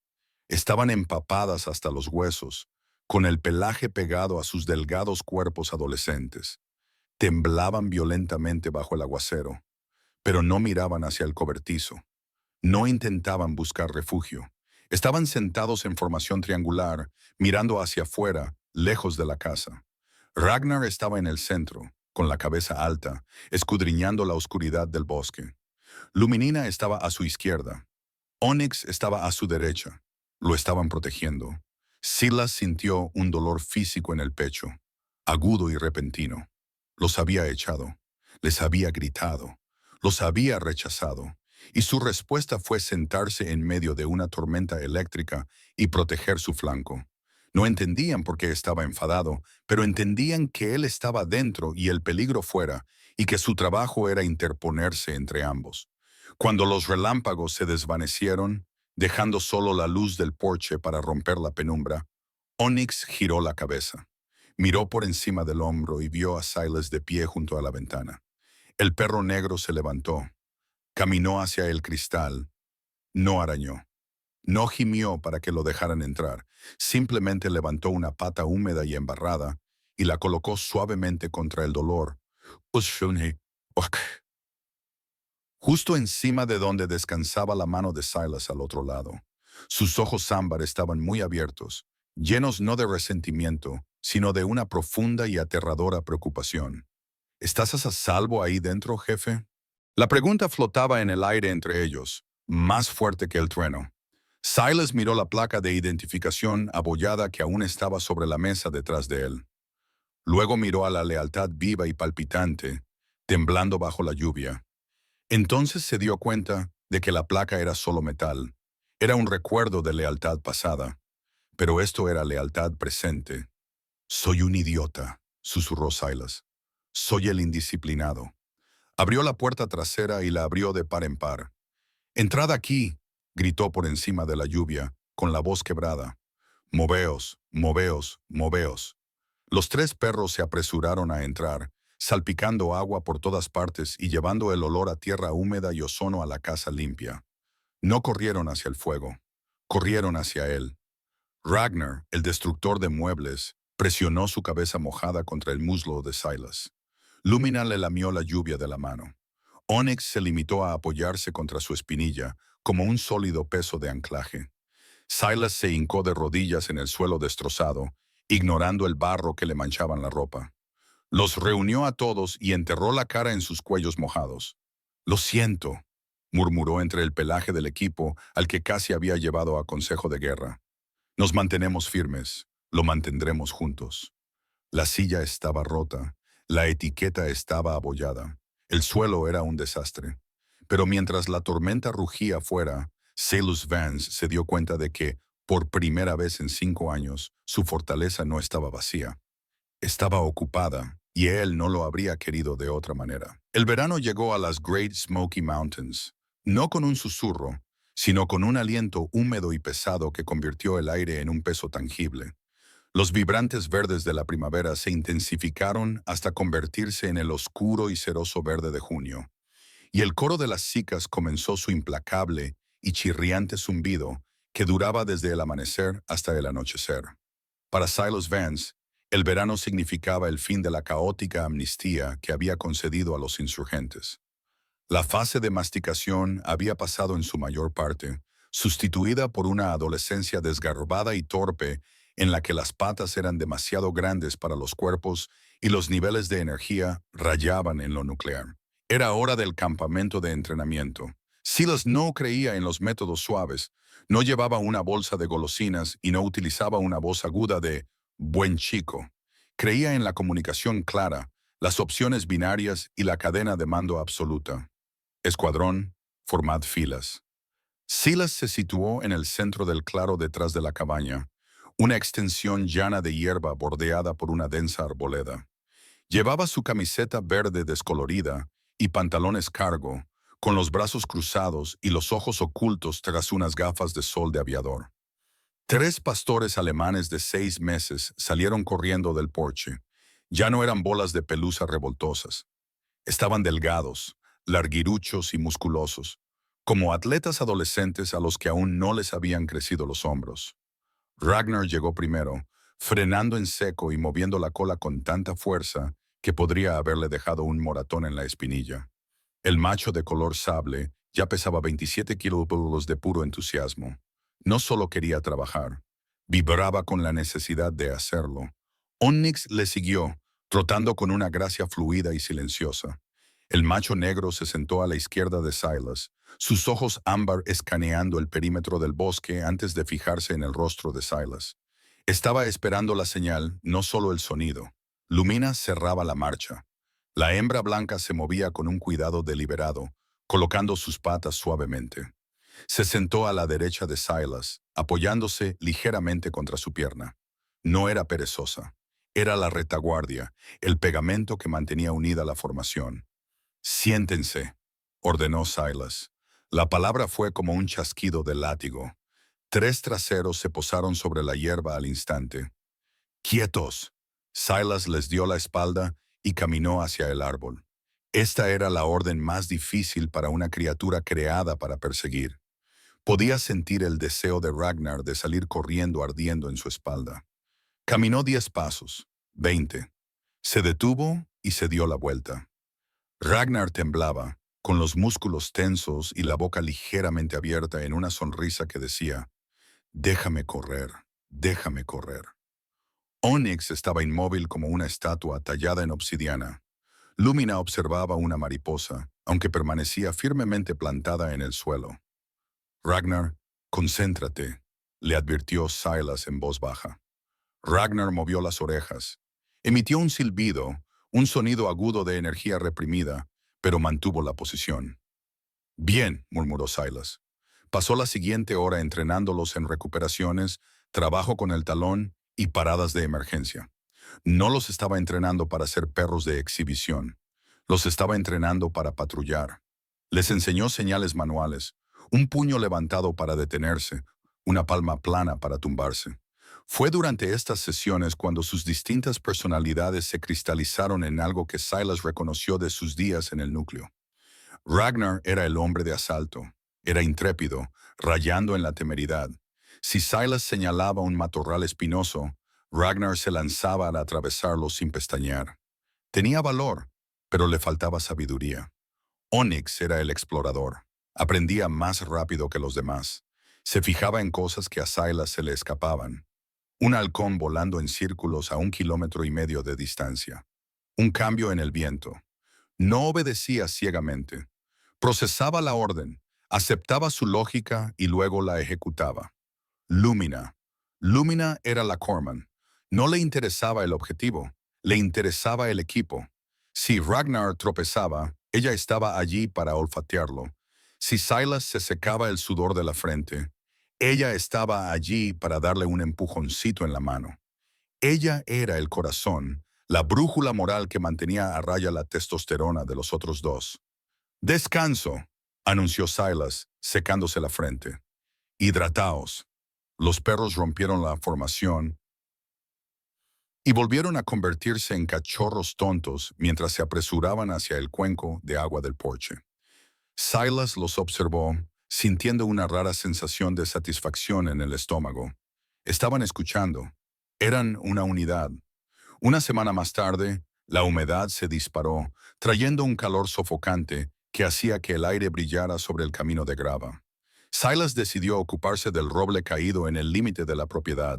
Estaban empapadas hasta los huesos, con el pelaje pegado a sus delgados cuerpos adolescentes. Temblaban violentamente bajo el aguacero, pero no miraban hacia el cobertizo. No intentaban buscar refugio. Estaban sentados en formación triangular, mirando hacia afuera, lejos de la casa. Ragnar estaba en el centro, con la cabeza alta, escudriñando la oscuridad del bosque. Luminina estaba a su izquierda. Onyx estaba a su derecha. Lo estaban protegiendo. Silas sintió un dolor físico en el pecho, agudo y repentino. Los había echado, les había gritado, los había rechazado, y su respuesta fue sentarse en medio de una tormenta eléctrica y proteger su flanco. No entendían por qué estaba enfadado, pero entendían que él estaba dentro y el peligro fuera, y que su trabajo era interponerse entre ambos. Cuando los relámpagos se desvanecieron, dejando solo la luz del porche para romper la penumbra, Onyx giró la cabeza. Miró por encima del hombro y vio a Silas de pie junto a la ventana. El perro negro se levantó. Caminó hacia el cristal. No arañó. No gimió para que lo dejaran entrar. Simplemente levantó una pata húmeda y embarrada y la colocó suavemente contra el dolor. Justo encima de donde descansaba la mano de Silas al otro lado. Sus ojos ámbar estaban muy abiertos, llenos no de resentimiento, sino de una profunda y aterradora preocupación. ¿Estás a salvo ahí dentro, jefe? La pregunta flotaba en el aire entre ellos, más fuerte que el trueno. Silas miró la placa de identificación abollada que aún estaba sobre la mesa detrás de él. Luego miró a la lealtad viva y palpitante, temblando bajo la lluvia. Entonces se dio cuenta de que la placa era solo metal. Era un recuerdo de lealtad pasada, pero esto era lealtad presente. Soy un idiota, susurró Silas. Soy el indisciplinado. Abrió la puerta trasera y la abrió de par en par. Entrad aquí, gritó por encima de la lluvia, con la voz quebrada. Moveos, moveos, moveos. Los tres perros se apresuraron a entrar, salpicando agua por todas partes y llevando el olor a tierra húmeda y ozono a la casa limpia. No corrieron hacia el fuego, corrieron hacia él. Ragnar, el destructor de muebles, presionó su cabeza mojada contra el muslo de Silas. Lumina le lamió la lluvia de la mano. Onyx se limitó a apoyarse contra su espinilla, como un sólido peso de anclaje. Silas se hincó de rodillas en el suelo destrozado, ignorando el barro que le manchaban la ropa. Los reunió a todos y enterró la cara en sus cuellos mojados. «Lo siento», murmuró entre el pelaje del equipo al que casi había llevado a consejo de guerra. «Nos mantenemos firmes, lo mantendremos juntos». La silla estaba rota, la etiqueta estaba abollada, el suelo era un desastre. Pero mientras la tormenta rugía afuera, Silas Vance se dio cuenta de que, por primera vez en 5 años, su fortaleza no estaba vacía. Estaba ocupada, y él no lo habría querido de otra manera. El verano llegó a las Great Smoky Mountains, no con un susurro, sino con un aliento húmedo y pesado que convirtió el aire en un peso tangible. Los vibrantes verdes de la primavera se intensificaron hasta convertirse en el oscuro y ceroso verde de junio, y el coro de las cicas comenzó su implacable y chirriante zumbido que duraba desde el amanecer hasta el anochecer. Para Silas Vance, el verano significaba el fin de la caótica amnistía que había concedido a los insurgentes. La fase de masticación había pasado en su mayor parte, sustituida por una adolescencia desgarbada y torpe en la que las patas eran demasiado grandes para los cuerpos y los niveles de energía rayaban en lo nuclear. Era hora del campamento de entrenamiento. Silas no creía en los métodos suaves, no llevaba una bolsa de golosinas y no utilizaba una voz aguda de «buen chico». Creía en la comunicación clara, las opciones binarias y la cadena de mando absoluta. Escuadrón, formad filas. Silas se situó en el centro del claro detrás de la cabaña, una extensión llana de hierba bordeada por una densa arboleda. Llevaba su camiseta verde descolorida y pantalones cargo, con los brazos cruzados y los ojos ocultos tras unas gafas de sol de aviador. 3 pastores alemanes de 6 meses salieron corriendo del porche. Ya no eran bolas de pelusa revoltosas. Estaban delgados, larguiruchos y musculosos, como atletas adolescentes a los que aún no les habían crecido los hombros. Ragnar llegó primero, frenando en seco y moviendo la cola con tanta fuerza que podría haberle dejado un moratón en la espinilla. El macho de color sable ya pesaba 27 kilos de puro entusiasmo. No solo quería trabajar, vibraba con la necesidad de hacerlo. Onyx le siguió, trotando con una gracia fluida y silenciosa. El macho negro se sentó a la izquierda de Silas, sus ojos ámbar escaneando el perímetro del bosque antes de fijarse en el rostro de Silas. Estaba esperando la señal, no solo el sonido. Lumina cerraba la marcha. La hembra blanca se movía con un cuidado deliberado, colocando sus patas suavemente. Se sentó a la derecha de Silas, apoyándose ligeramente contra su pierna. No era perezosa. Era la retaguardia, el pegamento que mantenía unida la formación. «Siéntense», ordenó Silas. La palabra fue como un chasquido de látigo. 3 traseros se posaron sobre la hierba al instante. «¡Quietos!». Silas les dio la espalda y caminó hacia el árbol. Esta era la orden más difícil para una criatura creada para perseguir. Podía sentir el deseo de Ragnar de salir corriendo ardiendo en su espalda. Caminó 10 pasos, 20. Se detuvo y se dio la vuelta. Ragnar temblaba, con los músculos tensos y la boca ligeramente abierta en una sonrisa que decía, Déjame correr, déjame correr. Onyx estaba inmóvil como una estatua tallada en obsidiana. Lumina observaba una mariposa, aunque permanecía firmemente plantada en el suelo. Ragnar, concéntrate, le advirtió Silas en voz baja. Ragnar movió las orejas. Emitió un silbido, un sonido agudo de energía reprimida, pero mantuvo la posición. Bien, murmuró Silas. Pasó la siguiente hora entrenándolos en recuperaciones, trabajo con el talón y paradas de emergencia. No los estaba entrenando para ser perros de exhibición. Los estaba entrenando para patrullar. Les enseñó señales manuales, un puño levantado para detenerse, una palma plana para tumbarse. Fue durante estas sesiones cuando sus distintas personalidades se cristalizaron en algo que Silas reconoció de sus días en el núcleo. Ragnar era el hombre de asalto. Era intrépido, rayando en la temeridad. Si Silas señalaba un matorral espinoso, Ragnar se lanzaba a atravesarlo sin pestañear. Tenía valor, pero le faltaba sabiduría. Onyx era el explorador. Aprendía más rápido que los demás. Se fijaba en cosas que a Silas se le escapaban. Un halcón volando en círculos a 1,5 kilómetros de distancia. Un cambio en el viento. No obedecía ciegamente. Procesaba la orden, aceptaba su lógica y luego la ejecutaba. Lumina. Lumina era la Corman. No le interesaba el objetivo, le interesaba el equipo. Si Ragnar tropezaba, ella estaba allí para olfatearlo. Si Silas se secaba el sudor de la frente, ella estaba allí para darle un empujoncito en la mano. Ella era el corazón, la brújula moral que mantenía a raya la testosterona de los otros dos. Descanso, anunció Silas, secándose la frente. Hidrataos. Los perros rompieron la formación y volvieron a convertirse en cachorros tontos mientras se apresuraban hacia el cuenco de agua del porche. Silas los observó, sintiendo una rara sensación de satisfacción en el estómago. Estaban escuchando. Eran una unidad. Una semana más tarde, la humedad se disparó, trayendo un calor sofocante que hacía que el aire brillara sobre el camino de grava. Silas decidió ocuparse del roble caído en el límite de la propiedad.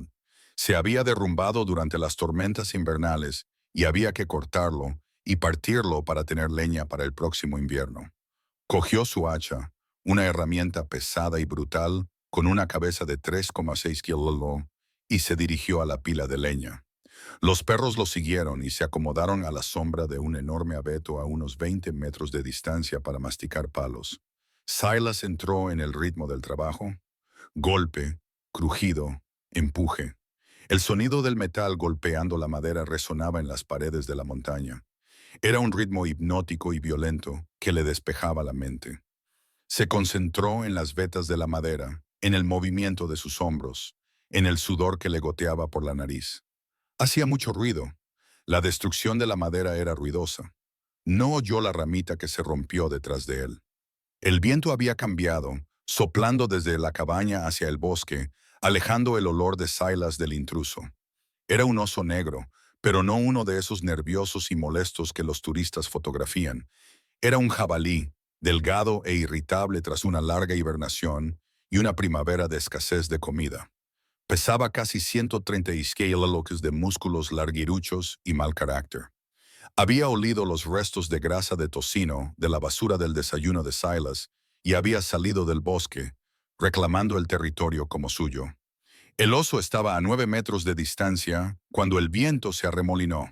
Se había derrumbado durante las tormentas invernales y había que cortarlo y partirlo para tener leña para el próximo invierno. Cogió su hacha, una herramienta pesada y brutal, con una cabeza de 3,6 kilos, y se dirigió a la pila de leña. Los perros lo siguieron y se acomodaron a la sombra de un enorme abeto a unos 20 metros de distancia para masticar palos. Silas entró en el ritmo del trabajo. Golpe, crujido, empuje. El sonido del metal golpeando la madera resonaba en las paredes de la montaña. Era un ritmo hipnótico y violento que le despejaba la mente. Se concentró en las vetas de la madera, en el movimiento de sus hombros, en el sudor que le goteaba por la nariz. Hacía mucho ruido. La destrucción de la madera era ruidosa. No oyó la ramita que se rompió detrás de él. El viento había cambiado, soplando desde la cabaña hacia el bosque, alejando el olor de Silas del intruso. Era un oso negro, pero no uno de esos nerviosos y molestos que los turistas fotografían. Era un jabalí, delgado e irritable tras una larga hibernación y una primavera de escasez de comida. Pesaba casi 130 kilos de músculos larguiruchos y mal carácter. Había olido los restos de grasa de tocino de la basura del desayuno de Silas y había salido del bosque, reclamando el territorio como suyo. El oso estaba a 9 metros de distancia cuando el viento se arremolinó.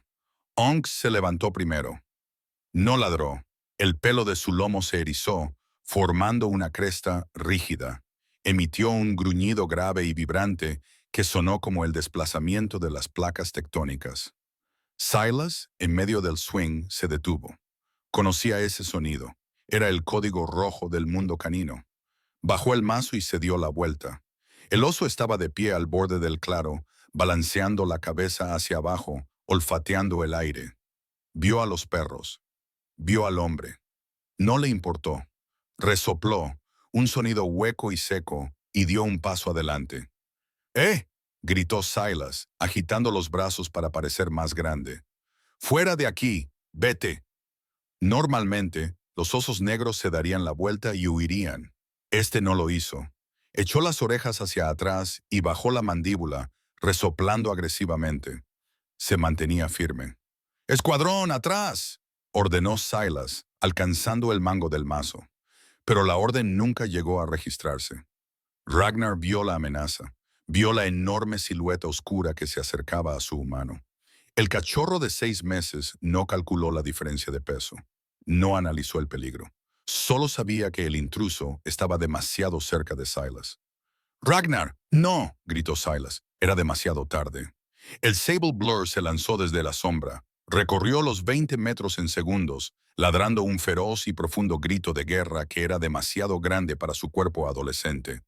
Onks se levantó primero. No ladró. El pelo de su lomo se erizó, formando una cresta rígida. Emitió un gruñido grave y vibrante que sonó como el desplazamiento de las placas tectónicas. Silas, en medio del swing, se detuvo. Conocía ese sonido. Era el código rojo del mundo canino. Bajó el mazo y se dio la vuelta. El oso estaba de pie al borde del claro, balanceando la cabeza hacia abajo, olfateando el aire. Vio a los perros. Vio al hombre. No le importó. Resopló, un sonido hueco y seco, y dio un paso adelante. ¡Eh! Gritó Silas, agitando los brazos para parecer más grande. ¡Fuera de aquí! ¡Vete! Normalmente, los osos negros se darían la vuelta y huirían. Este no lo hizo. Echó las orejas hacia atrás y bajó la mandíbula, resoplando agresivamente. Se mantenía firme. «¡Escuadrón, atrás!», ordenó Silas, alcanzando el mango del mazo. Pero la orden nunca llegó a registrarse. Ragnar vio la amenaza, vio la enorme silueta oscura que se acercaba a su humano. El cachorro de 6 meses no calculó la diferencia de peso. No analizó el peligro. Solo sabía que el intruso estaba demasiado cerca de Silas. «¡Ragnar! ¡No!», gritó Silas. Era demasiado tarde. El Sable Blur se lanzó desde la sombra. Recorrió los 20 metros en segundos, ladrando un feroz y profundo grito de guerra que era demasiado grande para su cuerpo adolescente.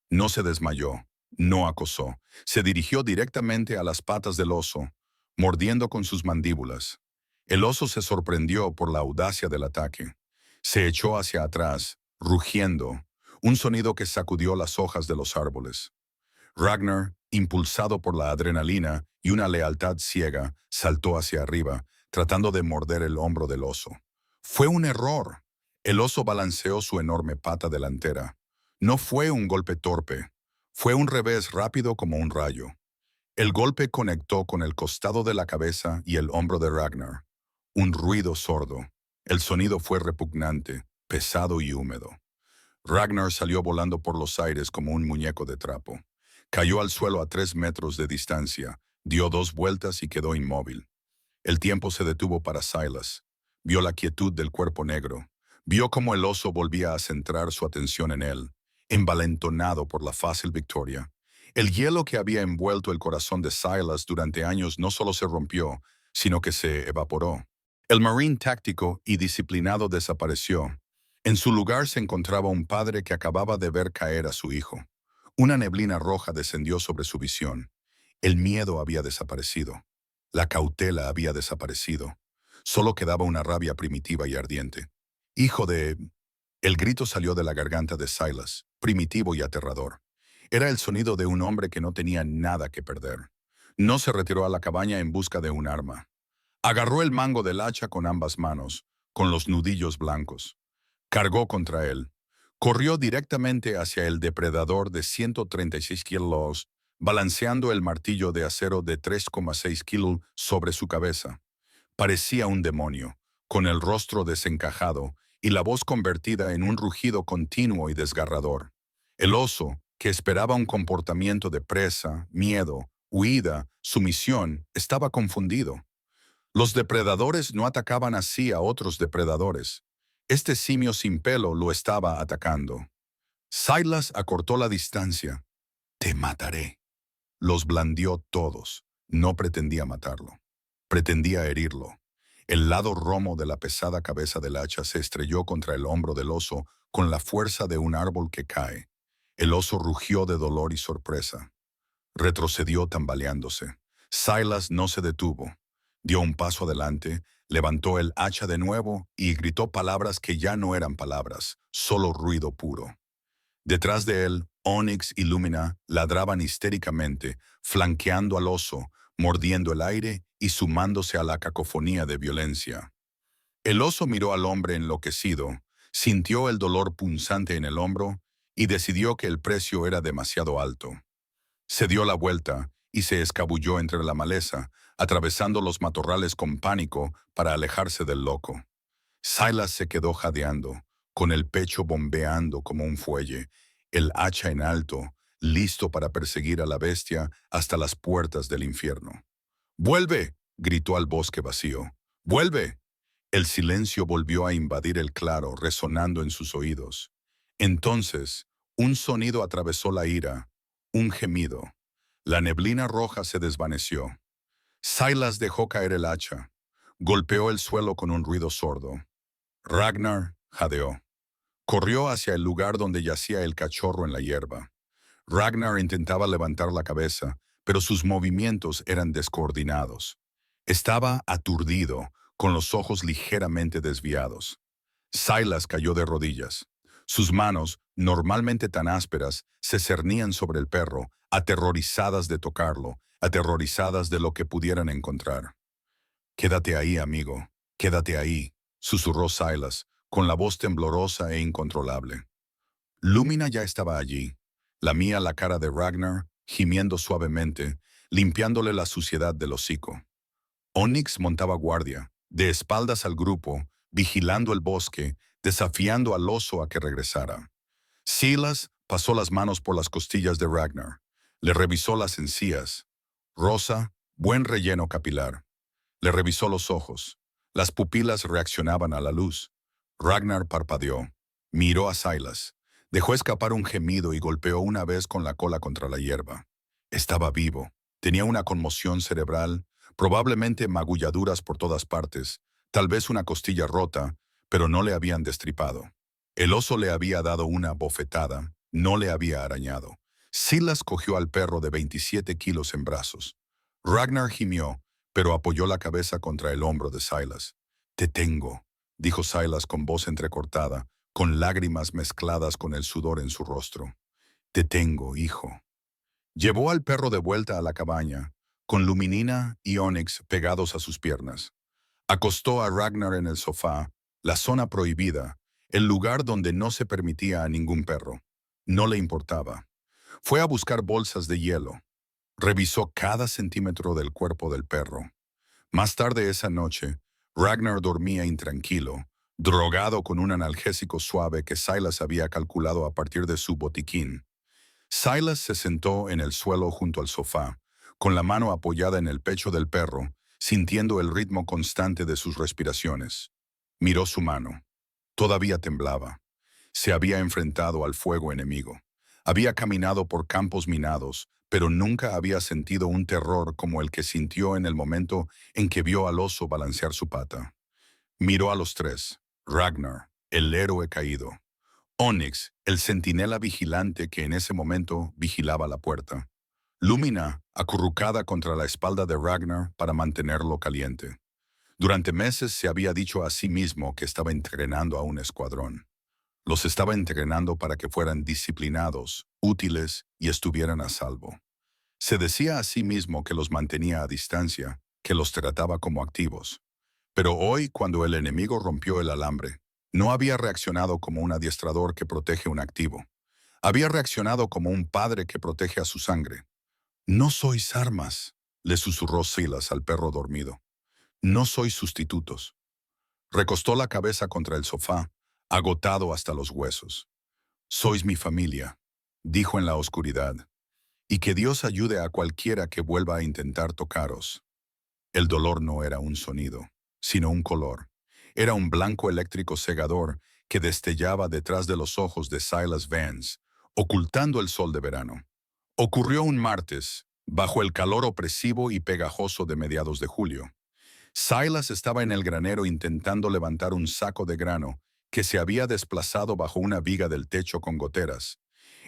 No se desmayó, no acosó. Se dirigió directamente a las patas del oso, mordiendo con sus mandíbulas. El oso se sorprendió por la audacia del ataque. Se echó hacia atrás, rugiendo, un sonido que sacudió las hojas de los árboles. Ragnar, impulsado por la adrenalina y una lealtad ciega, saltó hacia arriba, tratando de morder el hombro del oso. Fue un error. El oso balanceó su enorme pata delantera. No fue un golpe torpe. Fue un revés rápido como un rayo. El golpe conectó con el costado de la cabeza y el hombro de Ragnar. Un ruido sordo. El sonido fue repugnante, pesado y húmedo. Ragnar salió volando por los aires como un muñeco de trapo. Cayó al suelo a 3 metros de distancia, dio 2 vueltas y quedó inmóvil. El tiempo se detuvo para Silas. Vio la quietud del cuerpo negro. Vio cómo el oso volvía a centrar su atención en él, envalentonado por la fácil victoria. El hielo que había envuelto el corazón de Silas durante años no solo se rompió, sino que se evaporó. El Marine táctico y disciplinado desapareció. En su lugar se encontraba un padre que acababa de ver caer a su hijo. Una neblina roja descendió sobre su visión. El miedo había desaparecido. La cautela había desaparecido. Solo quedaba una rabia primitiva y ardiente. «Hijo de...». El grito salió de la garganta de Silas, primitivo y aterrador. Era el sonido de un hombre que no tenía nada que perder. No se retiró a la cabaña en busca de un arma. Agarró el mango del hacha con ambas manos, con los nudillos blancos. Cargó contra él. Corrió directamente hacia el depredador de 136 kilos, balanceando el martillo de acero de 3,6 kilos sobre su cabeza. Parecía un demonio, con el rostro desencajado y la voz convertida en un rugido continuo y desgarrador. El oso, que esperaba un comportamiento de presa, miedo, huida, sumisión, estaba confundido. Los depredadores no atacaban así a otros depredadores. Este simio sin pelo lo estaba atacando. Silas acortó la distancia. «Te mataré». Los blandió todos. No pretendía matarlo. Pretendía herirlo. El lado romo de la pesada cabeza del hacha se estrelló contra el hombro del oso con la fuerza de un árbol que cae. El oso rugió de dolor y sorpresa. Retrocedió tambaleándose. Silas no se detuvo. Dio un paso adelante, levantó el hacha de nuevo y gritó palabras que ya no eran palabras, solo ruido puro. Detrás de él, Onyx y Lumina ladraban histéricamente, flanqueando al oso, mordiendo el aire y sumándose a la cacofonía de violencia. El oso miró al hombre enloquecido, sintió el dolor punzante en el hombro y decidió que el precio era demasiado alto. Se dio la vuelta y se escabulló entre la maleza, atravesando los matorrales con pánico para alejarse del loco. Silas se quedó jadeando, con el pecho bombeando como un fuelle, el hacha en alto, listo para perseguir a la bestia hasta las puertas del infierno. «¡Vuelve!», gritó al bosque vacío. «¡Vuelve!». El silencio volvió a invadir el claro, resonando en sus oídos. Entonces, un sonido atravesó la ira, un gemido. La neblina roja se desvaneció. Silas dejó caer el hacha. Golpeó el suelo con un ruido sordo. Ragnar jadeó. Corrió hacia el lugar donde yacía el cachorro en la hierba. Ragnar intentaba levantar la cabeza, pero sus movimientos eran descoordinados. Estaba aturdido, con los ojos ligeramente desviados. Silas cayó de rodillas. Sus manos, normalmente tan ásperas, se cernían sobre el perro, aterrorizadas de tocarlo, aterrorizadas de lo que pudieran encontrar. «Quédate ahí, amigo, quédate ahí», susurró Silas, con la voz temblorosa e incontrolable. Lumina ya estaba allí. Lamía la cara de Ragnar, gimiendo suavemente, limpiándole la suciedad del hocico. Onyx montaba guardia, de espaldas al grupo, vigilando el bosque, desafiando al oso a que regresara. Silas pasó las manos por las costillas de Ragnar. Le revisó las encías. Rosa, buen relleno capilar. Le revisó los ojos. Las pupilas reaccionaban a la luz. Ragnar parpadeó. Miró a Silas. Dejó escapar un gemido y golpeó una vez con la cola contra la hierba. Estaba vivo. Tenía una conmoción cerebral, probablemente magulladuras por todas partes, tal vez una costilla rota, pero no le habían destripado. El oso le había dado una bofetada, no le había arañado. Silas cogió al perro de 27 kilos en brazos. Ragnar gimió, pero apoyó la cabeza contra el hombro de Silas. «Te tengo», dijo Silas con voz entrecortada, con lágrimas mezcladas con el sudor en su rostro. «Te tengo, hijo». Llevó al perro de vuelta a la cabaña, con Luminina y Onyx pegados a sus piernas. Acostó a Ragnar en el sofá, la zona prohibida, el lugar donde no se permitía a ningún perro. No le importaba. Fue a buscar bolsas de hielo. Revisó cada centímetro del cuerpo del perro. Más tarde esa noche, Ragnar dormía intranquilo, drogado con un analgésico suave que Silas había calculado a partir de su botiquín. Silas se sentó en el suelo junto al sofá, con la mano apoyada en el pecho del perro, sintiendo el ritmo constante de sus respiraciones. Miró su mano. Todavía temblaba. Se había enfrentado al fuego enemigo. Había caminado por campos minados, pero nunca había sentido un terror como el que sintió en el momento en que vio al oso balancear su pata. Miró a los tres. Ragnar, el héroe caído. Onyx, el centinela vigilante que en ese momento vigilaba la puerta. Lumina, acurrucada contra la espalda de Ragnar para mantenerlo caliente. Durante meses se había dicho a sí mismo que estaba entrenando a un escuadrón. Los estaba entrenando para que fueran disciplinados, útiles y estuvieran a salvo. Se decía a sí mismo que los mantenía a distancia, que los trataba como activos. Pero hoy, cuando el enemigo rompió el alambre, no había reaccionado como un adiestrador que protege un activo. Había reaccionado como un padre que protege a su sangre. «No sois armas», le susurró Silas al perro dormido. «No sois sustitutos». Recostó la cabeza contra el sofá, agotado hasta los huesos. «Sois mi familia», dijo en la oscuridad, «y que Dios ayude a cualquiera que vuelva a intentar tocaros». El dolor no era un sonido, sino un color. Era un blanco eléctrico cegador que destellaba detrás de los ojos de Silas Vance, ocultando el sol de verano. Ocurrió un martes, bajo el calor opresivo y pegajoso de mediados de julio. Silas estaba en el granero intentando levantar un saco de grano que se había desplazado bajo una viga del techo con goteras.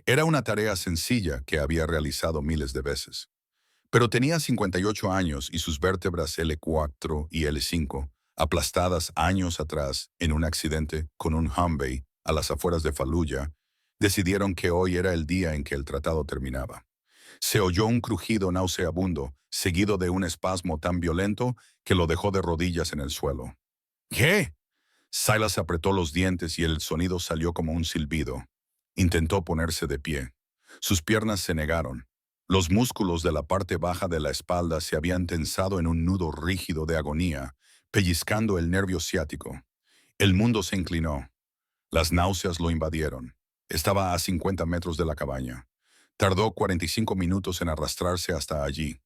Era una tarea sencilla que había realizado miles de veces. Pero tenía 58 años y sus vértebras L4 y L5, aplastadas años atrás en un accidente con un Humvee a las afueras de Fallujah, decidieron que hoy era el día en que el tratado terminaba. Se oyó un crujido nauseabundo, seguido de un espasmo tan violento que lo dejó de rodillas en el suelo. «¿Qué?». Silas apretó los dientes y el sonido salió como un silbido. Intentó ponerse de pie. Sus piernas se negaron. Los músculos de la parte baja de la espalda se habían tensado en un nudo rígido de agonía, pellizcando el nervio ciático. El mundo se inclinó. Las náuseas lo invadieron. Estaba a 50 metros de la cabaña. Tardó 45 minutos en arrastrarse hasta allí.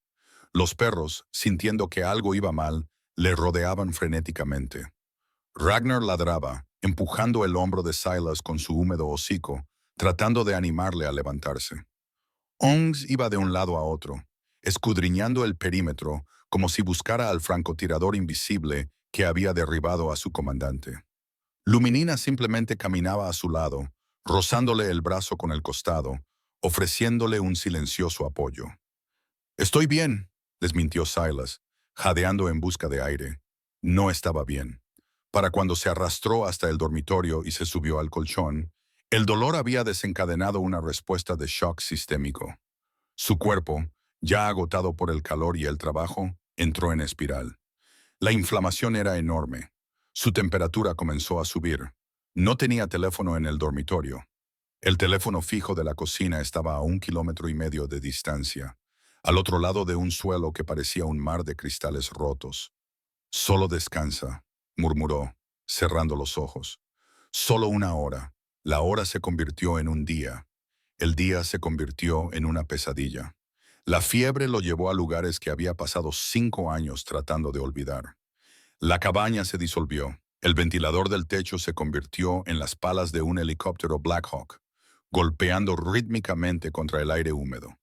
Los perros, sintiendo que algo iba mal, le rodeaban frenéticamente. Ragnar ladraba, empujando el hombro de Silas con su húmedo hocico, tratando de animarle a levantarse. Onyx iba de un lado a otro, escudriñando el perímetro como si buscara al francotirador invisible que había derribado a su comandante. Luminina simplemente caminaba a su lado, rozándole el brazo con el costado, ofreciéndole un silencioso apoyo. «Estoy bien», les mintió Silas, jadeando en busca de aire. No estaba bien. Para cuando se arrastró hasta el dormitorio y se subió al colchón, el dolor había desencadenado una respuesta de shock sistémico. Su cuerpo, ya agotado por el calor y el trabajo, entró en espiral. La inflamación era enorme. Su temperatura comenzó a subir. No tenía teléfono en el dormitorio. El teléfono fijo de la cocina estaba a 1,5 kilómetros de distancia, al otro lado de un suelo que parecía un mar de cristales rotos. Solo descansa, murmuró, cerrando los ojos. Solo una hora. La hora se convirtió en un día. El día se convirtió en una pesadilla. La fiebre lo llevó a lugares que había pasado 5 años tratando de olvidar. La cabaña se disolvió. El ventilador del techo se convirtió en las palas de un helicóptero Black Hawk, golpeando rítmicamente contra el aire húmedo.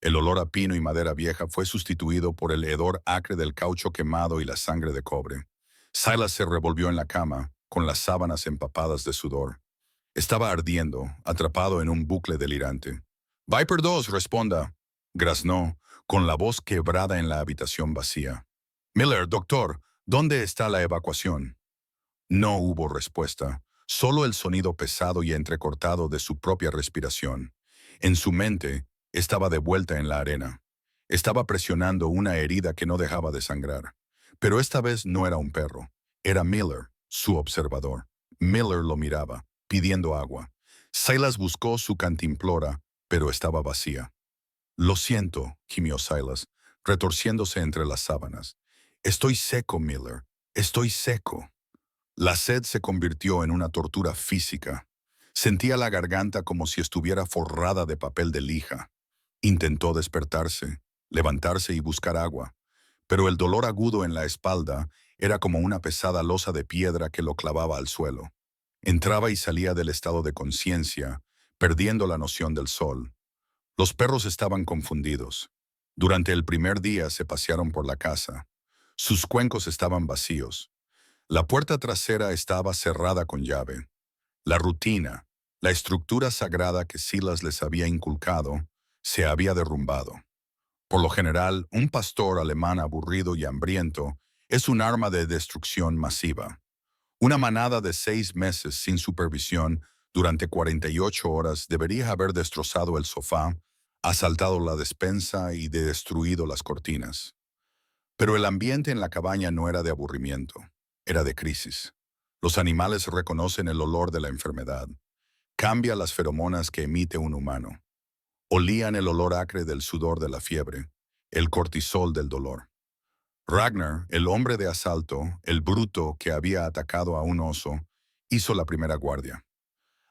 El olor a pino y madera vieja fue sustituido por el hedor acre del caucho quemado y la sangre de cobre. Silas se revolvió en la cama, con las sábanas empapadas de sudor. Estaba ardiendo, atrapado en un bucle delirante. «Viper 2, responda», graznó, con la voz quebrada en la habitación vacía. «Miller, doctor, ¿dónde está la evacuación?» No hubo respuesta, solo el sonido pesado y entrecortado de su propia respiración. En su mente, estaba de vuelta en la arena. Estaba presionando una herida que no dejaba de sangrar. Pero esta vez no era un perro. Era Miller, su observador. Miller lo miraba, pidiendo agua. Silas buscó su cantimplora, pero estaba vacía. «Lo siento», gimió Silas, retorciéndose entre las sábanas. «Estoy seco, Miller. Estoy seco». La sed se convirtió en una tortura física. Sentía la garganta como si estuviera forrada de papel de lija. Intentó despertarse, levantarse y buscar agua, pero el dolor agudo en la espalda era como una pesada losa de piedra que lo clavaba al suelo. Entraba y salía del estado de conciencia, perdiendo la noción del sol. Los perros estaban confundidos. Durante el primer día se pasearon por la casa. Sus cuencos estaban vacíos. La puerta trasera estaba cerrada con llave. La rutina, la estructura sagrada que Silas les había inculcado, se había derrumbado. Por lo general, un pastor alemán aburrido y hambriento es un arma de destrucción masiva. Una manada de 6 meses sin supervisión durante 48 horas debería haber destrozado el sofá, asaltado la despensa y destruido las cortinas. Pero el ambiente en la cabaña no era de aburrimiento, era de crisis. Los animales reconocen el olor de la enfermedad. Cambia las feromonas que emite un humano. Olían el olor acre del sudor de la fiebre, el cortisol del dolor. Ragnar, el hombre de asalto, el bruto que había atacado a un oso, hizo la primera guardia.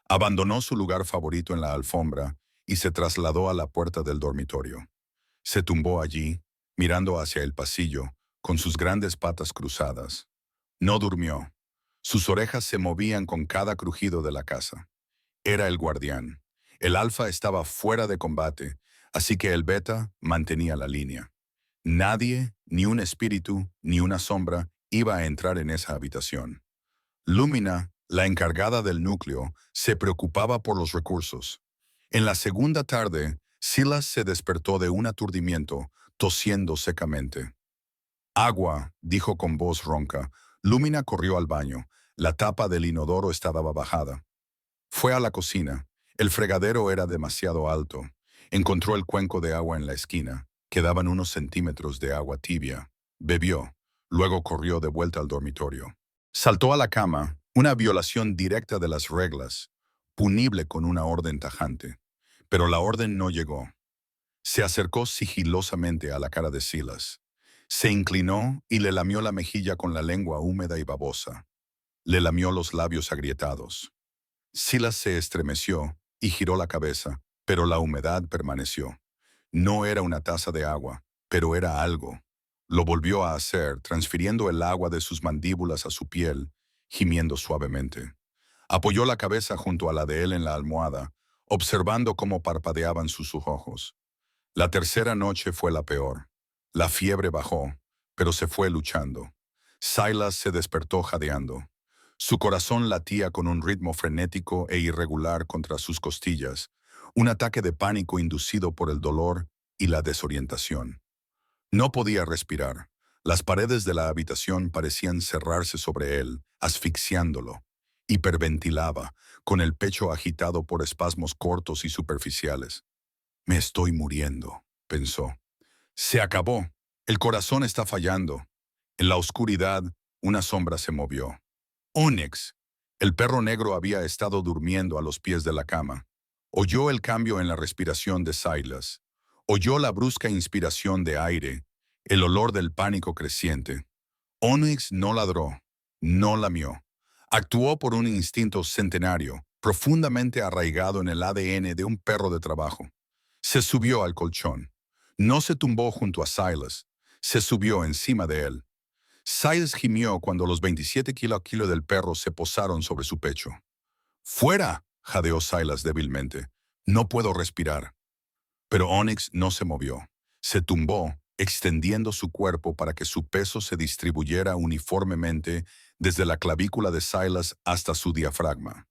Abandonó su lugar favorito en la alfombra y se trasladó a la puerta del dormitorio. Se tumbó allí, mirando hacia el pasillo, con sus grandes patas cruzadas. No durmió. Sus orejas se movían con cada crujido de la casa. Era el guardián. El alfa estaba fuera de combate, así que el beta mantenía la línea. Nadie, ni un espíritu, ni una sombra, iba a entrar en esa habitación. Lumina, la encargada del núcleo, se preocupaba por los recursos. En la segunda tarde, Silas se despertó de un aturdimiento, tosiendo secamente. «Agua», dijo con voz ronca. Lumina corrió al baño. La tapa del inodoro estaba bajada. Fue a la cocina. El fregadero era demasiado alto. Encontró el cuenco de agua en la esquina. Quedaban unos centímetros de agua tibia. Bebió. Luego corrió de vuelta al dormitorio. Saltó a la cama, una violación directa de las reglas, punible con una orden tajante. Pero la orden no llegó. Se acercó sigilosamente a la cara de Silas. Se inclinó y le lamió la mejilla con la lengua húmeda y babosa. Le lamió los labios agrietados. Silas se estremeció y giró la cabeza, pero la humedad permaneció. No era una taza de agua, pero era algo. Lo volvió a hacer, transfiriendo el agua de sus mandíbulas a su piel, gimiendo suavemente. Apoyó la cabeza junto a la de él en la almohada, observando cómo parpadeaban sus ojos. La tercera noche fue la peor. La fiebre bajó, pero se fue luchando. Silas se despertó jadeando. Su corazón latía con un ritmo frenético e irregular contra sus costillas, un ataque de pánico inducido por el dolor y la desorientación. No podía respirar. Las paredes de la habitación parecían cerrarse sobre él, asfixiándolo. Hiperventilaba, con el pecho agitado por espasmos cortos y superficiales. «Me estoy muriendo», pensó. «Se acabó. El corazón está fallando». En la oscuridad, una sombra se movió. Onyx. El perro negro había estado durmiendo a los pies de la cama. Oyó el cambio en la respiración de Silas. Oyó la brusca inspiración de aire, el olor del pánico creciente. Onyx no ladró, no lamió. Actuó por un instinto centenario, profundamente arraigado en el ADN de un perro de trabajo. Se subió al colchón. No se tumbó junto a Silas, se subió encima de él. Silas gimió cuando los 27 kilos del perro se posaron sobre su pecho. ¡Fuera!, jadeó Silas débilmente. No puedo respirar. Pero Onyx no se movió. Se tumbó, extendiendo su cuerpo para que su peso se distribuyera uniformemente desde la clavícula de Silas hasta su diafragma.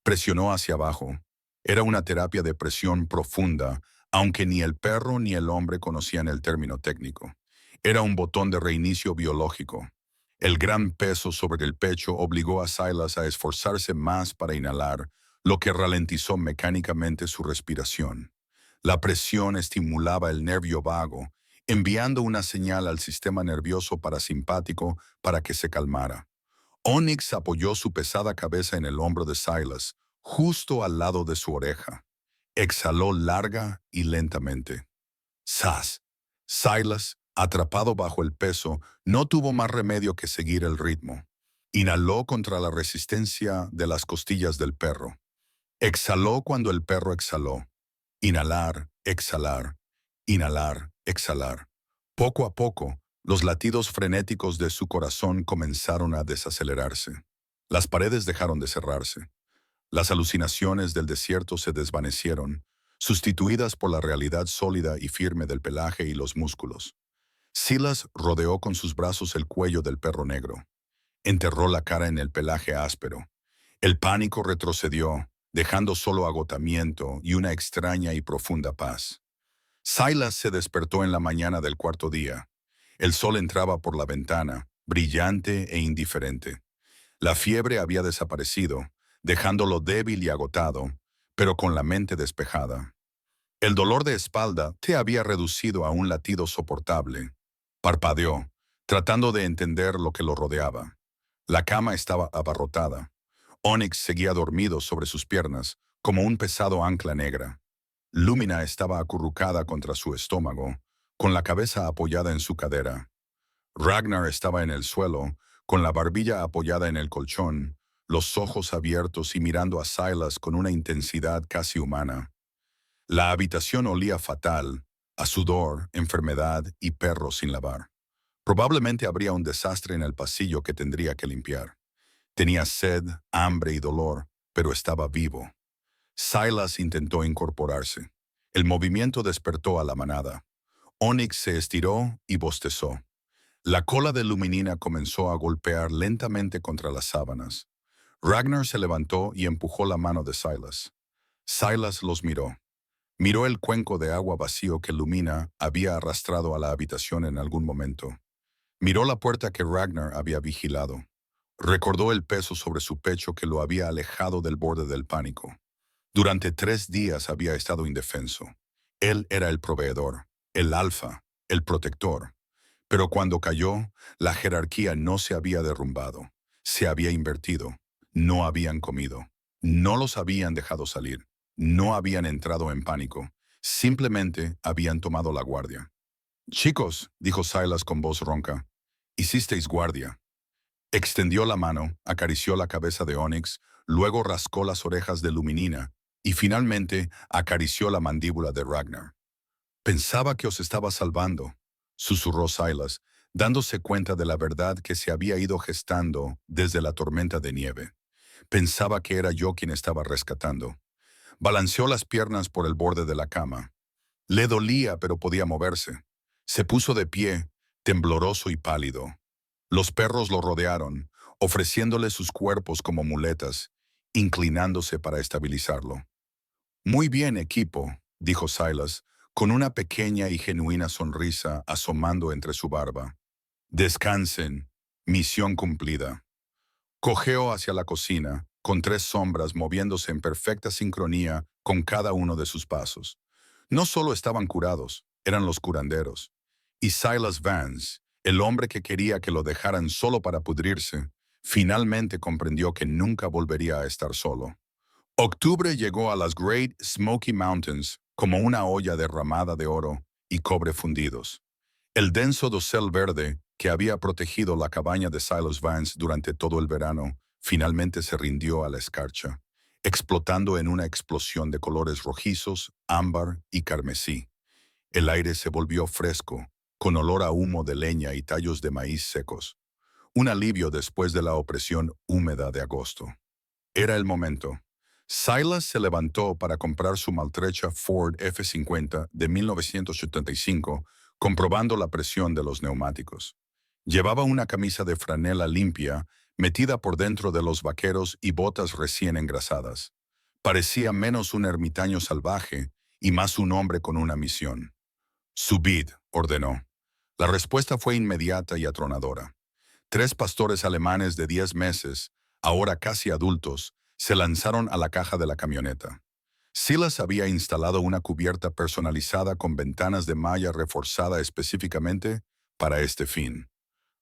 Presionó hacia abajo. Era una terapia de presión profunda, aunque ni el perro ni el hombre conocían el término técnico. Era un botón de reinicio biológico. El gran peso sobre el pecho obligó a Silas a esforzarse más para inhalar, lo que ralentizó mecánicamente su respiración. La presión estimulaba el nervio vago, enviando una señal al sistema nervioso parasimpático para que se calmara. Onyx apoyó su pesada cabeza en el hombro de Silas, justo al lado de su oreja. Exhaló larga y lentamente. ¡Zas! Silas, atrapado bajo el peso, no tuvo más remedio que seguir el ritmo. Inhaló contra la resistencia de las costillas del perro. Exhaló cuando el perro exhaló. Inhalar, exhalar, inhalar, exhalar. Poco a poco, los latidos frenéticos de su corazón comenzaron a desacelerarse. Las paredes dejaron de cerrarse. Las alucinaciones del desierto se desvanecieron, sustituidas por la realidad sólida y firme del pelaje y los músculos. Silas rodeó con sus brazos el cuello del perro negro. Enterró la cara en el pelaje áspero. El pánico retrocedió, dejando solo agotamiento y una extraña y profunda paz. Silas se despertó en la mañana del cuarto día. El sol entraba por la ventana, brillante e indiferente. La fiebre había desaparecido, dejándolo débil y agotado, pero con la mente despejada. El dolor de espalda se había reducido a un latido soportable. Parpadeó, tratando de entender lo que lo rodeaba. La cama estaba abarrotada. Onyx seguía dormido sobre sus piernas, como un pesado ancla negra. Lumina estaba acurrucada contra su estómago, con la cabeza apoyada en su cadera. Ragnar estaba en el suelo, con la barbilla apoyada en el colchón, los ojos abiertos y mirando a Silas con una intensidad casi humana. La habitación olía fatal, a sudor, enfermedad y perros sin lavar. Probablemente habría un desastre en el pasillo que tendría que limpiar. Tenía sed, hambre y dolor, pero estaba vivo. Silas intentó incorporarse. El movimiento despertó a la manada. Onyx se estiró y bostezó. La cola de Luminina comenzó a golpear lentamente contra las sábanas. Ragnar se levantó y empujó la mano de Silas. Silas los miró. Miró el cuenco de agua vacío que Lumina había arrastrado a la habitación en algún momento. Miró la puerta que Ragnar había vigilado. Recordó el peso sobre su pecho que lo había alejado del borde del pánico. Durante 3 días había estado indefenso. Él era el proveedor, el alfa, el protector. Pero cuando cayó, la jerarquía no se había derrumbado. Se había invertido. No habían comido. No los habían dejado salir. No habían entrado en pánico. Simplemente habían tomado la guardia. «Chicos», dijo Silas con voz ronca, «hicisteis guardia». Extendió la mano, acarició la cabeza de Onyx, luego rascó las orejas de Luminina y finalmente acarició la mandíbula de Ragnar. «Pensaba que os estaba salvando», susurró Silas, dándose cuenta de la verdad que se había ido gestando desde la tormenta de nieve. «Pensaba que era yo quien estaba rescatando». Balanceó las piernas por el borde de la cama. Le dolía, pero podía moverse. Se puso de pie, tembloroso y pálido. Los perros lo rodearon, ofreciéndole sus cuerpos como muletas, inclinándose para estabilizarlo. «Muy bien, equipo», dijo Silas, con una pequeña y genuina sonrisa asomando entre su barba. «Descansen. Misión cumplida». Cojeó hacia la cocina, con 3 sombras moviéndose en perfecta sincronía con cada uno de sus pasos. No solo estaban curados, eran los curanderos. Y Silas Vance, el hombre que quería que lo dejaran solo para pudrirse, finalmente comprendió que nunca volvería a estar solo. Octubre llegó a las Great Smoky Mountains como una olla derramada de oro y cobre fundidos. El denso dosel verde que había protegido la cabaña de Silas Vance durante todo el verano finalmente se rindió a la escarcha, explotando en una explosión de colores rojizos, ámbar y carmesí. El aire se volvió fresco, con olor a humo de leña y tallos de maíz secos. Un alivio después de la opresión húmeda de agosto. Era el momento. Silas se levantó para comprar su maltrecha Ford F-50 de 1975, comprobando la presión de los neumáticos. Llevaba una camisa de franela limpia, metida por dentro de los vaqueros y botas recién engrasadas. Parecía menos un ermitaño salvaje y más un hombre con una misión. Subid, ordenó. La respuesta fue inmediata y atronadora. Tres pastores alemanes de 10 meses, ahora casi adultos, se lanzaron a la caja de la camioneta. Silas había instalado una cubierta personalizada con ventanas de malla reforzada específicamente para este fin.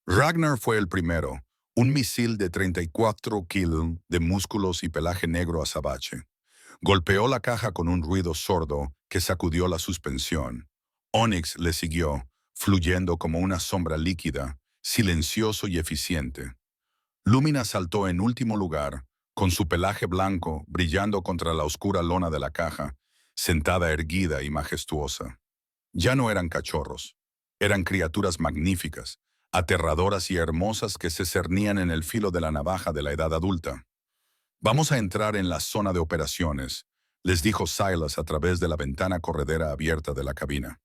Ragnar fue el primero, un misil de 34 kilos de músculos y pelaje negro azabache. Golpeó la caja con un ruido sordo que sacudió la suspensión. Onyx le siguió, fluyendo como una sombra líquida, silencioso y eficiente. Lumina saltó en último lugar, con su pelaje blanco brillando contra la oscura lona de la caja, sentada erguida y majestuosa. Ya no eran cachorros, eran criaturas magníficas, aterradoras y hermosas que se cernían en el filo de la navaja de la edad adulta. Vamos a entrar en la zona de operaciones, les dijo Silas a través de la ventana corredera abierta de la cabina.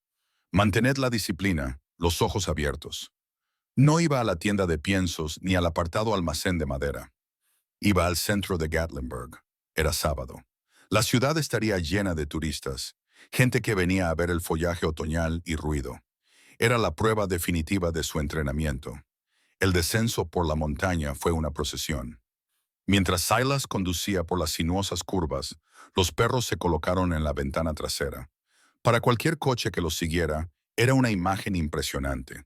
Mantened la disciplina, los ojos abiertos. No iba a la tienda de piensos ni al apartado almacén de madera. Iba al centro de Gatlinburg. Era sábado. La ciudad estaría llena de turistas, gente que venía a ver el follaje otoñal y ruido. Era la prueba definitiva de su entrenamiento. El descenso por la montaña fue una procesión. Mientras Silas conducía por las sinuosas curvas, los perros se colocaron en la ventana trasera. Para cualquier coche que los siguiera, era una imagen impresionante.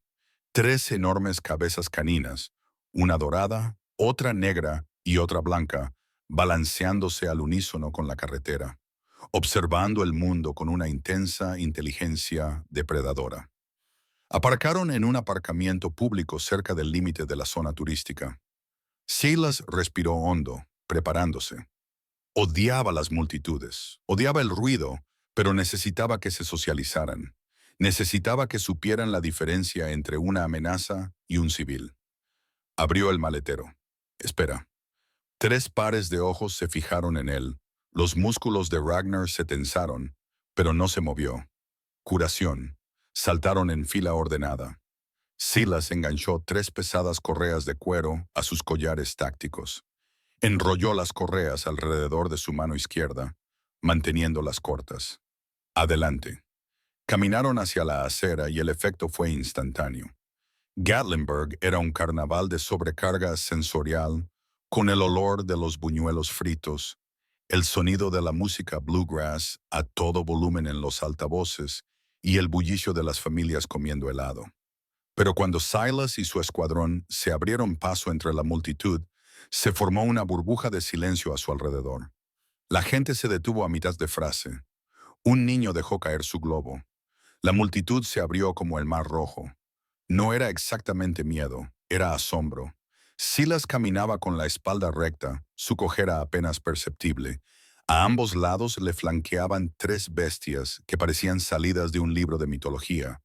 Tres enormes cabezas caninas, una dorada, otra negra y otra blanca, balanceándose al unísono con la carretera, observando el mundo con una intensa inteligencia depredadora. Aparcaron en un aparcamiento público cerca del límite de la zona turística. Silas respiró hondo, preparándose. Odiaba las multitudes, odiaba el ruido, pero necesitaba que se socializaran. Necesitaba que supieran la diferencia entre una amenaza y un civil. Abrió el maletero. Espera. Tres pares de ojos se fijaron en él. Los músculos de Ragnar se tensaron, pero no se movió. Curación. Saltaron en fila ordenada. Silas enganchó tres pesadas correas de cuero a sus collares tácticos. Enrolló las correas alrededor de su mano izquierda, manteniéndolas cortas. Adelante. Caminaron hacia la acera y el efecto fue instantáneo. Gatlinburg era un carnaval de sobrecarga sensorial, con el olor de los buñuelos fritos, el sonido de la música bluegrass a todo volumen en los altavoces y el bullicio de las familias comiendo helado. Pero cuando Silas y su escuadrón se abrieron paso entre la multitud, se formó una burbuja de silencio a su alrededor. La gente se detuvo a mitad de frase. Un niño dejó caer su globo. La multitud se abrió como el mar rojo. No era exactamente miedo, era asombro. Silas caminaba con la espalda recta, su cojera apenas perceptible. A ambos lados le flanqueaban tres bestias que parecían salidas de un libro de mitología.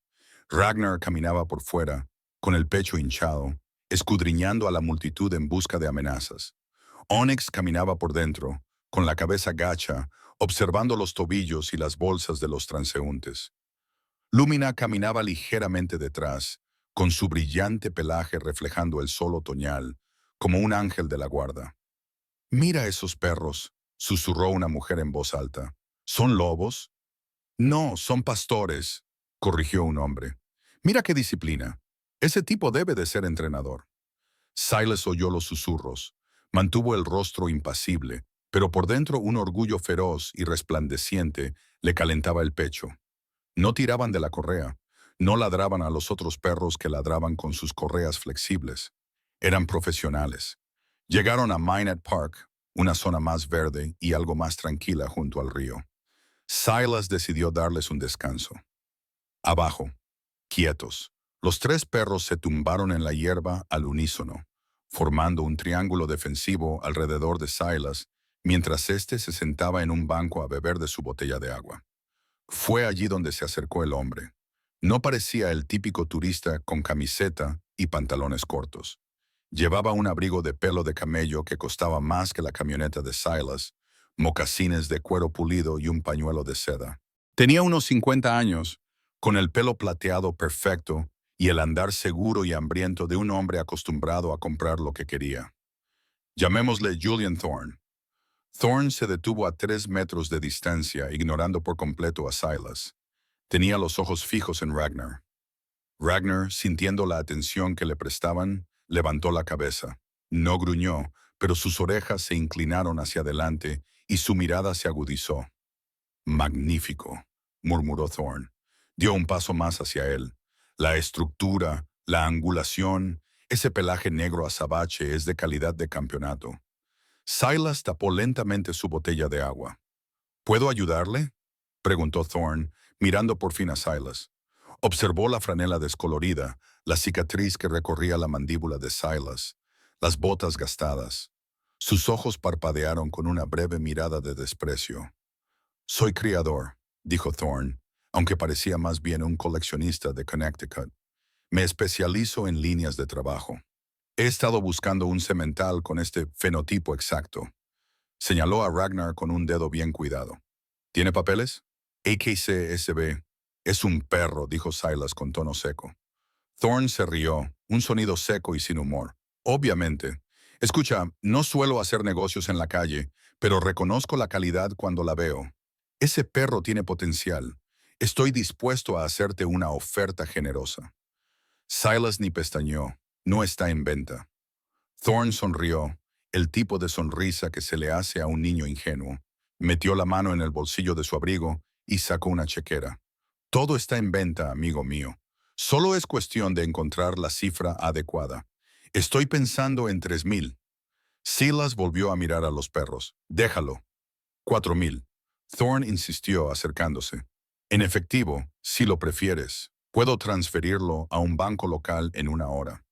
Ragnar caminaba por fuera, con el pecho hinchado, escudriñando a la multitud en busca de amenazas. Onyx caminaba por dentro, con la cabeza gacha, observando los tobillos y las bolsas de los transeúntes. Lumina caminaba ligeramente detrás, con su brillante pelaje reflejando el sol otoñal, como un ángel de la guarda. «Mira esos perros», susurró una mujer en voz alta. «¿Son lobos?» «No, son pastores», corrigió un hombre. «Mira qué disciplina. Ese tipo debe de ser entrenador». Silas oyó los susurros. Mantuvo el rostro impasible, pero por dentro un orgullo feroz y resplandeciente le calentaba el pecho. No tiraban de la correa, no ladraban a los otros perros que ladraban con sus correas flexibles. Eran profesionales. Llegaron a Minot Park, una zona más verde y algo más tranquila junto al río. Silas decidió darles un descanso. Abajo, quietos, los tres perros se tumbaron en la hierba al unísono, formando un triángulo defensivo alrededor de Silas, mientras éste se sentaba en un banco a beber de su botella de agua. Fue allí donde se acercó el hombre. No parecía el típico turista con camiseta y pantalones cortos. Llevaba un abrigo de pelo de camello que costaba más que la camioneta de Silas, mocasines de cuero pulido y un pañuelo de seda. Tenía unos 50 años, con el pelo plateado perfecto y el andar seguro y hambriento de un hombre acostumbrado a comprar lo que quería. Llamémosle Julian Thorne. Thorne se detuvo a 3 metros de distancia, ignorando por completo a Silas. Tenía los ojos fijos en Ragnar. Ragnar, sintiendo la atención que le prestaban, levantó la cabeza. No gruñó, pero sus orejas se inclinaron hacia adelante y su mirada se agudizó. Magnífico, murmuró Thorne. Dio un paso más hacia él. La estructura, la angulación, ese pelaje negro azabache es de calidad de campeonato. Silas tapó lentamente su botella de agua. ¿Puedo ayudarle?, preguntó Thorne, mirando por fin a Silas. Observó la franela descolorida, la cicatriz que recorría la mandíbula de Silas, las botas gastadas. Sus ojos parpadearon con una breve mirada de desprecio. Soy criador, dijo Thorne, aunque parecía más bien un coleccionista de Connecticut. Me especializo en líneas de trabajo. He estado buscando un semental con este fenotipo exacto. Señaló a Ragnar con un dedo bien cuidado. ¿Tiene papeles? AKCSB. Es un perro, dijo Silas con tono seco. Thorne se rió, un sonido seco y sin humor. Obviamente. Escucha, no suelo hacer negocios en la calle, pero reconozco la calidad cuando la veo. Ese perro tiene potencial. Estoy dispuesto a hacerte una oferta generosa. Silas ni pestañeó. No está en venta. Thorne sonrió, el tipo de sonrisa que se le hace a un niño ingenuo. Metió la mano en el bolsillo de su abrigo y sacó una chequera. Todo está en venta, amigo mío. Solo es cuestión de encontrar la cifra adecuada. Estoy pensando en 3,000. Silas volvió a mirar a los perros. Déjalo. 4,000. Thorne insistió, acercándose. En efectivo, si lo prefieres, puedo transferirlo a un banco local en 1 hora.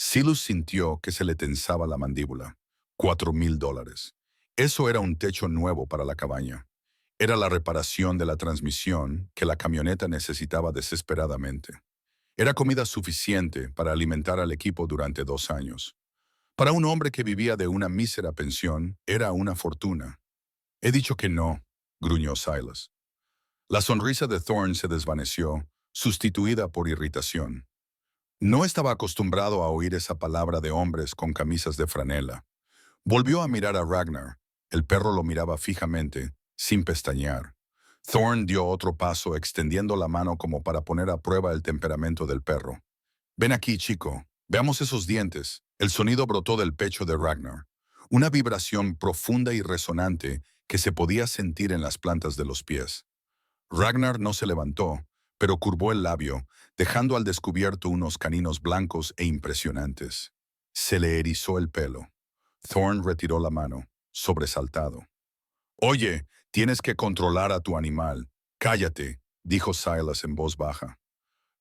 Silas sintió que se le tensaba la mandíbula. $4,000. Eso era un techo nuevo para la cabaña. Era la reparación de la transmisión que la camioneta necesitaba desesperadamente. Era comida suficiente para alimentar al equipo durante 2 años. Para un hombre que vivía de una mísera pensión, era una fortuna. He dicho que no, gruñó Silas. La sonrisa de Thorne se desvaneció, sustituida por irritación. No estaba acostumbrado a oír esa palabra de hombres con camisas de franela. Volvió a mirar a Ragnar. El perro lo miraba fijamente, sin pestañear. Thorne dio otro paso, extendiendo la mano como para poner a prueba el temperamento del perro. Ven aquí, chico. Veamos esos dientes. El sonido brotó del pecho de Ragnar. Una vibración profunda y resonante que se podía sentir en las plantas de los pies. Ragnar no se levantó, pero curvó el labio, dejando al descubierto unos caninos blancos e impresionantes. Se le erizó el pelo. Thorne retiró la mano, sobresaltado. Oye, tienes que controlar a tu animal. Cállate, dijo Silas en voz baja.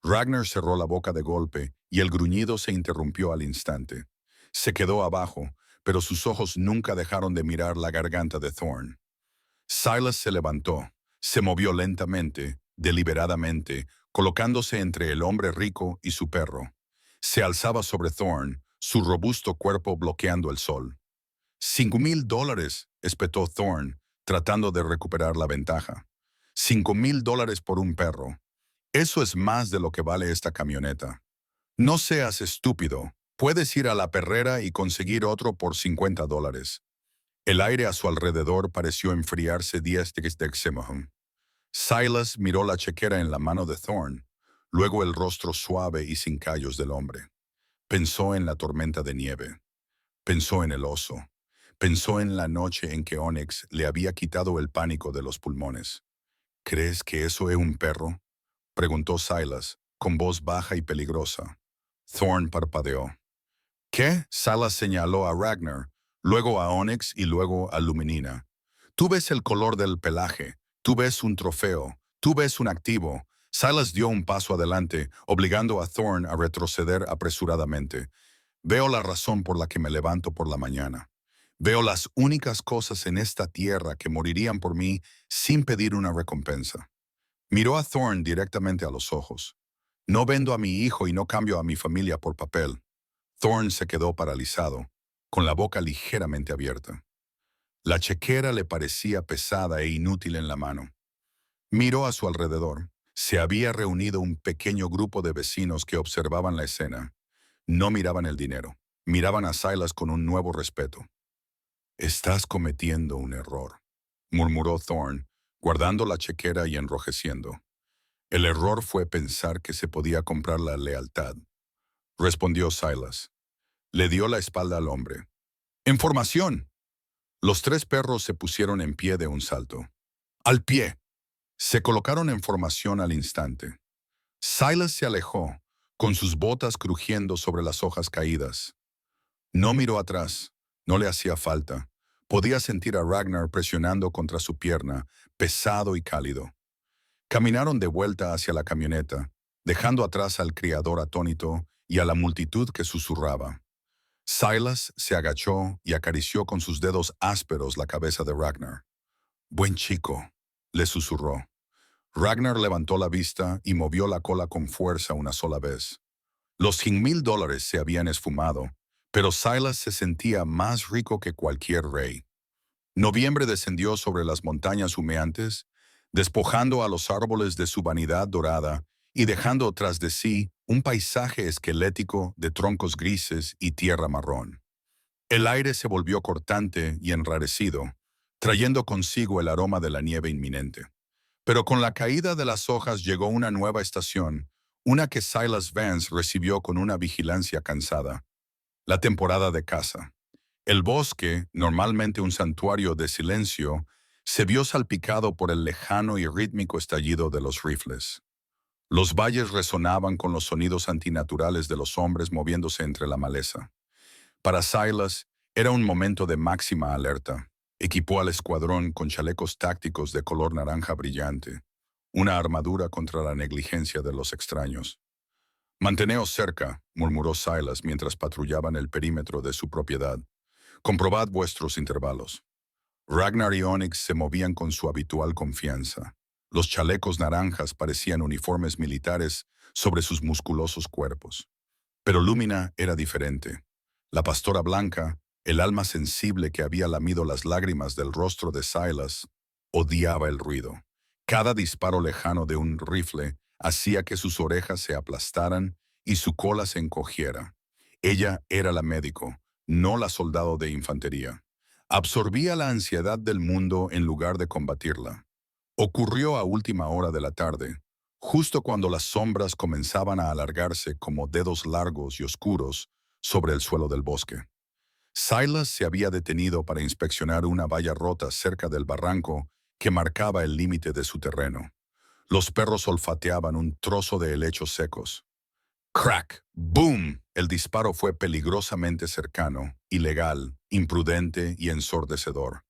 Ragnar cerró la boca de golpe y el gruñido se interrumpió al instante. Se quedó abajo, pero sus ojos nunca dejaron de mirar la garganta de Thorne. Silas se levantó, se movió lentamente, deliberadamente, colocándose entre el hombre rico y su perro. Se alzaba sobre Thorne, su robusto cuerpo bloqueando el sol. $5,000, espetó Thorne, tratando de recuperar la ventaja. $5,000 por un perro. Eso es más de lo que vale esta camioneta. No seas estúpido. Puedes ir a la perrera y conseguir otro por $50. El aire a su alrededor pareció enfriarse 10 de Silas miró la chequera en la mano de Thorne, luego el rostro suave y sin callos del hombre. Pensó en la tormenta de nieve. Pensó en el oso. Pensó en la noche en que Onyx le había quitado el pánico de los pulmones. ¿Crees que eso es un perro?, preguntó Silas, con voz baja y peligrosa. Thorne parpadeó. ¿Qué? Silas señaló a Ragnar, luego a Onyx y luego a Luminina. Tú ves el color del pelaje, tú ves un trofeo, tú ves un activo. Silas dio un paso adelante, obligando a Thorn a retroceder apresuradamente. Veo la razón por la que me levanto por la mañana. Veo las únicas cosas en esta tierra que morirían por mí sin pedir una recompensa. Miró a Thorn directamente a los ojos. No vendo a mi hijo y no cambio a mi familia por papel. Thorn se quedó paralizado, con la boca ligeramente abierta. La chequera le parecía pesada e inútil en la mano. Miró a su alrededor. Se había reunido un pequeño grupo de vecinos que observaban la escena. No miraban el dinero. Miraban a Silas con un nuevo respeto. «Estás cometiendo un error», murmuró Thorn, guardando la chequera y enrojeciendo. «El error fue pensar que se podía comprar la lealtad», respondió Silas. Le dio la espalda al hombre. «¡En formación!». Los tres perros se pusieron en pie de un salto. «¡Al pie!». Se colocaron en formación al instante. Silas se alejó, con sus botas crujiendo sobre las hojas caídas. No miró atrás. No le hacía falta. Podía sentir a Ragnar presionando contra su pierna, pesado y cálido. Caminaron de vuelta hacia la camioneta, dejando atrás al criador atónito y a la multitud que susurraba. Silas se agachó y acarició con sus dedos ásperos la cabeza de Ragnar. «Buen chico», le susurró. Ragnar levantó la vista y movió la cola con fuerza una sola vez. Los $100,000 se habían esfumado, pero Silas se sentía más rico que cualquier rey. Noviembre descendió sobre las montañas humeantes, despojando a los árboles de su vanidad dorada y dejando tras de sí un paisaje esquelético de troncos grises y tierra marrón. El aire se volvió cortante y enrarecido, trayendo consigo el aroma de la nieve inminente. Pero con la caída de las hojas llegó una nueva estación, una que Silas Vance recibió con una vigilancia cansada: la temporada de caza. El bosque, normalmente un santuario de silencio, se vio salpicado por el lejano y rítmico estallido de los rifles. Los valles resonaban con los sonidos antinaturales de los hombres moviéndose entre la maleza. Para Silas era un momento de máxima alerta. Equipó al escuadrón con chalecos tácticos de color naranja brillante, una armadura contra la negligencia de los extraños. «Manteneos cerca», murmuró Silas mientras patrullaban el perímetro de su propiedad. «Comprobad vuestros intervalos». Ragnar y Onyx se movían con su habitual confianza. Los chalecos naranjas parecían uniformes militares sobre sus musculosos cuerpos. Pero Lumina era diferente. La pastora blanca, el alma sensible que había lamido las lágrimas del rostro de Silas, odiaba el ruido. Cada disparo lejano de un rifle hacía que sus orejas se aplastaran y su cola se encogiera. Ella era la médico, no la soldado de infantería. Absorbía la ansiedad del mundo en lugar de combatirla. Ocurrió a última hora de la tarde, justo cuando las sombras comenzaban a alargarse como dedos largos y oscuros sobre el suelo del bosque. Silas se había detenido para inspeccionar una valla rota cerca del barranco que marcaba el límite de su terreno. Los perros olfateaban un trozo de helechos secos. ¡Crack! ¡Boom! El disparo fue peligrosamente cercano, ilegal, imprudente y ensordecedor.